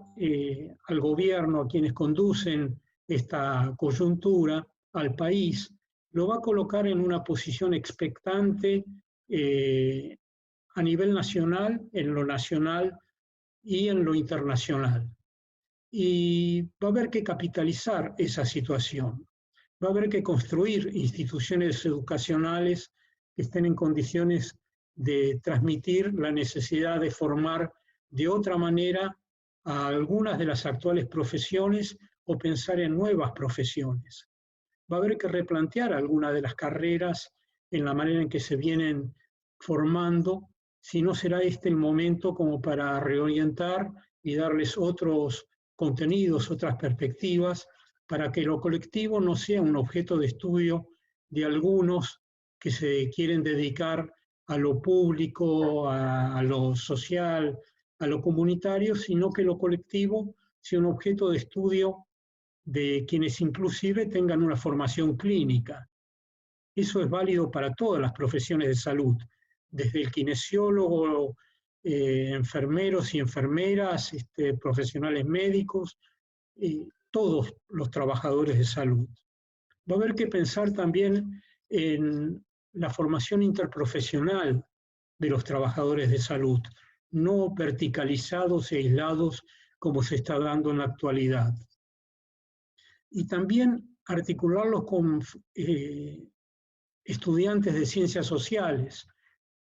S2: al gobierno, a quienes conducen esta coyuntura, al país, lo va a colocar en una posición expectante a nivel nacional, en lo nacional y en lo internacional. Y va a haber que capitalizar esa situación. Va a haber que construir instituciones educacionales que estén en condiciones de transmitir la necesidad de formar de otra manera a algunas de las actuales profesiones o pensar en nuevas profesiones. Va a haber que replantear algunas de las carreras en la manera en que se vienen formando, si no será este el momento como para reorientar y darles otros contenidos, otras perspectivas, para que lo colectivo no sea un objeto de estudio de algunos que se quieren dedicar a lo público, a lo social, a lo comunitario, sino que lo colectivo sea un objeto de estudio de quienes inclusive tengan una formación clínica. Eso es válido para todas las profesiones de salud, desde el kinesiólogo, enfermeros y enfermeras, profesionales médicos, todos los trabajadores de salud. Va a haber que pensar también en la formación interprofesional de los trabajadores de salud, no verticalizados e aislados como se está dando en la actualidad. Y también articularlos con estudiantes de ciencias sociales,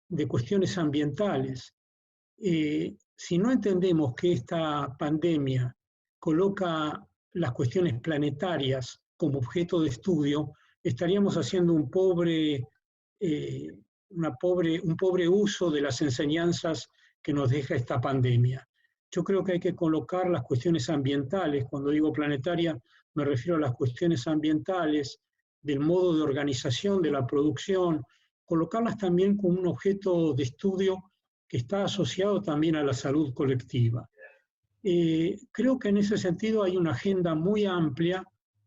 S2: de cuestiones ambientales. Si no entendemos que esta pandemia coloca las cuestiones planetarias como objeto de estudio, estaríamos haciendo un pobre uso de las enseñanzas que nos deja esta pandemia. Yo creo que hay que colocar las cuestiones ambientales. Cuando digo planetaria, me refiero a las cuestiones ambientales, del modo de organización de la producción, colocarlas también como un objeto de estudio que está asociado también a la salud colectiva. Creo que en ese sentido hay una agenda muy amplia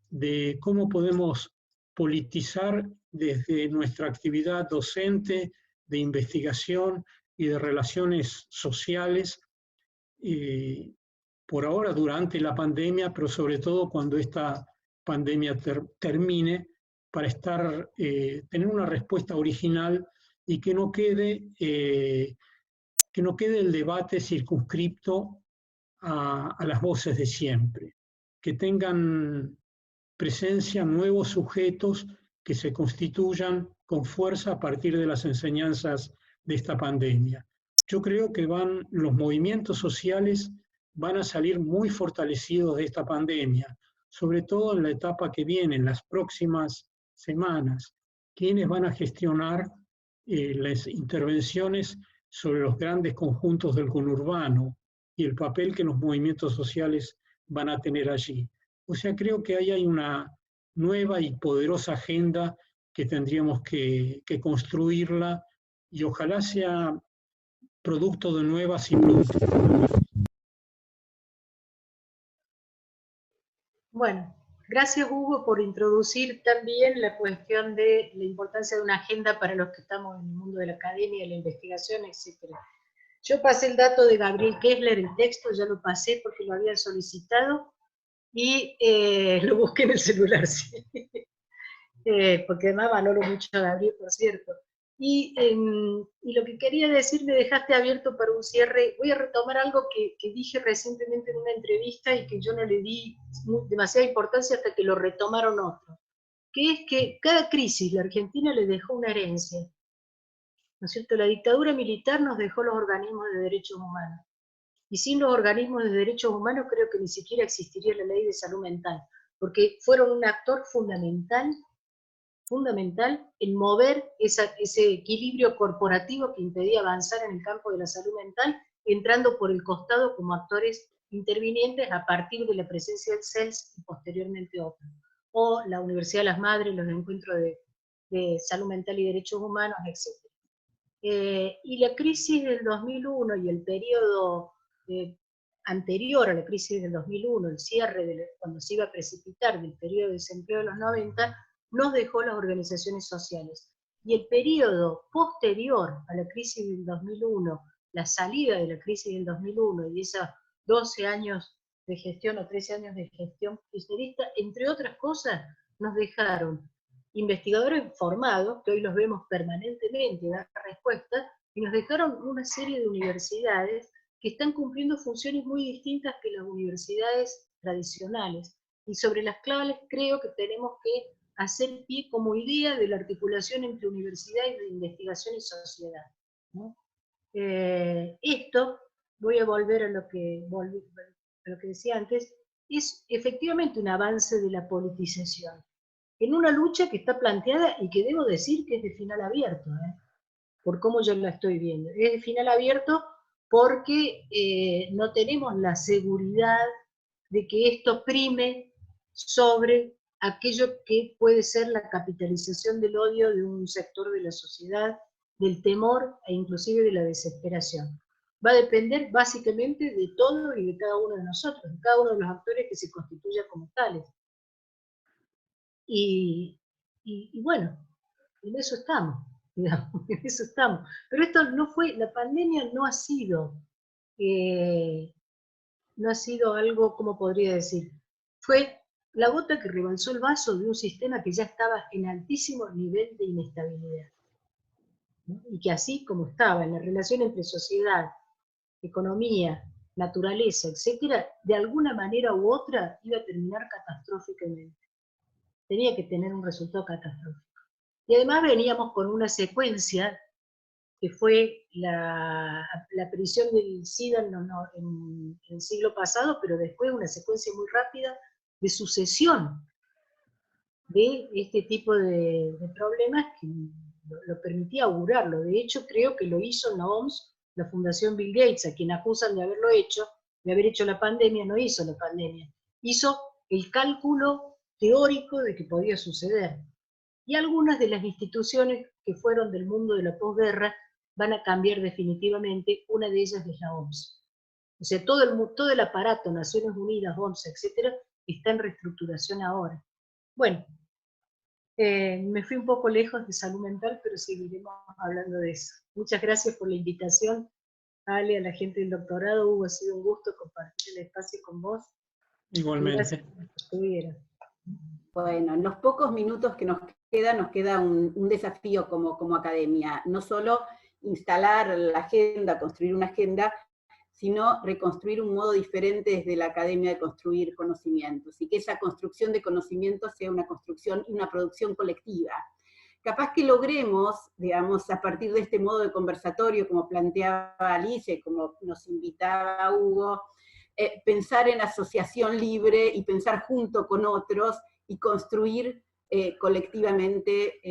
S2: de cómo podemos politizar desde nuestra actividad docente, de investigación y de relaciones sociales, por ahora durante la pandemia, pero sobre todo cuando esta pandemia termine, para tener una respuesta original y que no quede el debate circunscripto a las voces de siempre, que tengan presencia nuevos sujetos que se constituyan con fuerza a partir de las enseñanzas de esta pandemia. Yo creo que los movimientos sociales van a salir muy fortalecidos de esta pandemia, sobre todo en la etapa que viene, en las próximas semanas, quienes van a gestionar las intervenciones sobre los grandes conjuntos del conurbano y el papel que los movimientos sociales van a tener allí. O sea, creo que ahí hay una nueva y poderosa agenda que tendríamos que construirla y ojalá sea producto de nuevas y productivas.
S3: Bueno, gracias Hugo por introducir también la cuestión de la importancia de una agenda para los que estamos en el mundo de la academia, la investigación, etc. Yo pasé el dato de Gabriel Kessler, el texto, ya lo pasé porque lo habían solicitado, y lo busqué en el celular, sí. Porque además valoro mucho a Gabriel, por cierto. Y lo que quería decir, me dejaste abierto para un cierre. Voy a retomar algo que dije recientemente en una entrevista y que yo no le di demasiada importancia hasta que lo retomaron otros, que es que cada crisis la Argentina le dejó una herencia, ¿no es cierto? La dictadura militar nos dejó los organismos de derechos humanos, y sin los organismos de derechos humanos creo que ni siquiera existiría la ley de salud mental, porque fueron un actor fundamental en mover ese equilibrio corporativo que impedía avanzar en el campo de la salud mental, entrando por el costado como actores intervinientes a partir de la presencia del CELS y posteriormente otros, o la Universidad de las Madres, los encuentros de salud mental y derechos humanos, etc. Y la crisis del 2001 y el periodo anterior a la crisis del 2001, el cierre, cuando se iba a precipitar del periodo de desempleo de los 90, nos dejó las organizaciones sociales. y el periodo posterior a la crisis del 2001, la salida de la crisis del 2001 y esos 12 años de gestión o 13 años de gestión kirchnerista, entre otras cosas, nos dejaron investigadores formados, que hoy los vemos permanentemente dar respuestas, y nos dejaron una serie de universidades que están cumpliendo funciones muy distintas que las universidades tradicionales. Y sobre las claves creo que tenemos que hacer pie como idea de la articulación entre universidad y de investigación y sociedad, ¿no? Esto, voy a volver a lo que decía antes, es efectivamente un avance de la politización, en una lucha que está planteada y que debo decir que es de final abierto, por cómo yo la estoy viendo. Es de final abierto porque no tenemos la seguridad de que esto prime sobre aquello que puede ser la capitalización del odio de un sector de la sociedad, del temor e inclusive de la desesperación. Va a depender básicamente de todo y de cada uno de nosotros, de cada uno de los actores que se constituya como tales. Y bueno, en eso estamos, digamos, en eso estamos. Pero esto no fue, la pandemia no ha sido algo, ¿cómo podría decir? Fue la gota que rebalsó el vaso de un sistema que ya estaba en altísimo nivel de inestabilidad, ¿no? Y que así como estaba en la relación entre sociedad, economía, naturaleza, etcétera, de alguna manera u otra iba a terminar catastróficamente. Tenía que tener un resultado catastrófico. Y además veníamos con una secuencia que fue la aparición del SIDA en el siglo pasado, pero después una secuencia muy rápida de sucesión de este tipo de problemas que lo permitía augurarlo. De hecho, creo que lo hizo en la OMS, la Fundación Bill Gates, a quien acusan de haberlo hecho, de haber hecho la pandemia. No hizo la pandemia, hizo el cálculo teórico de que podía suceder. Y algunas de las instituciones que fueron del mundo de la posguerra van a cambiar definitivamente. Una de ellas es la OMS. O sea, todo el aparato, Naciones Unidas, OMS, etcétera, está en reestructuración ahora. Bueno, me fui un poco lejos de salud mental, pero seguiremos hablando de eso. Muchas gracias por la invitación, Ale, a la gente del doctorado. Hugo, ha sido un gusto compartir el espacio con vos.
S2: Igualmente.
S3: Gracias por que estuvieran.
S1: Bueno, en los pocos minutos que nos queda un desafío como academia. No solo instalar la agenda, construir una agenda, sino reconstruir un modo diferente desde la academia de construir conocimientos, y que esa construcción de conocimientos sea una construcción y una producción colectiva. Capaz que logremos, digamos, a partir de este modo de conversatorio, como planteaba Alicia y como nos invitaba Hugo, pensar en asociación libre y pensar junto con otros y construir colectivamente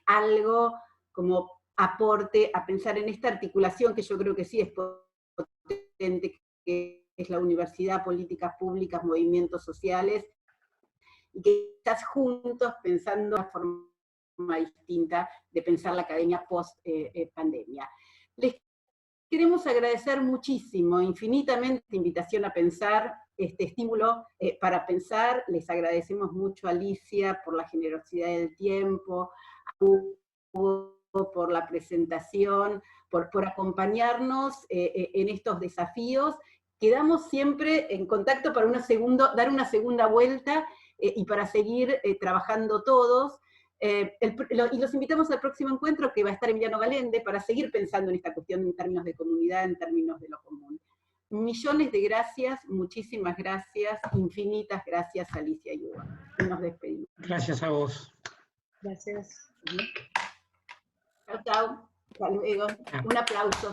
S1: algo como aporte a pensar en esta articulación que yo creo que sí es potente, que es la universidad, políticas públicas, movimientos sociales, y que estás juntos pensando una forma distinta de pensar la academia post-pandemia. Les queremos agradecer muchísimo, infinitamente, la invitación a pensar, este estímulo para pensar. Les agradecemos mucho a Alicia por la generosidad del tiempo, a Hugo por la presentación, por acompañarnos en estos desafíos. Quedamos siempre en contacto para dar una segunda vuelta y para seguir trabajando todos. Y los invitamos al próximo encuentro, que va a estar Emiliano Galende, para seguir pensando en esta cuestión en términos de comunidad, en términos de lo común. Millones de gracias, muchísimas gracias, infinitas gracias, Alicia y Hugo. Y nos despedimos.
S2: Gracias a vos.
S3: Gracias.
S1: Chao, chao. Hasta luego. Un aplauso.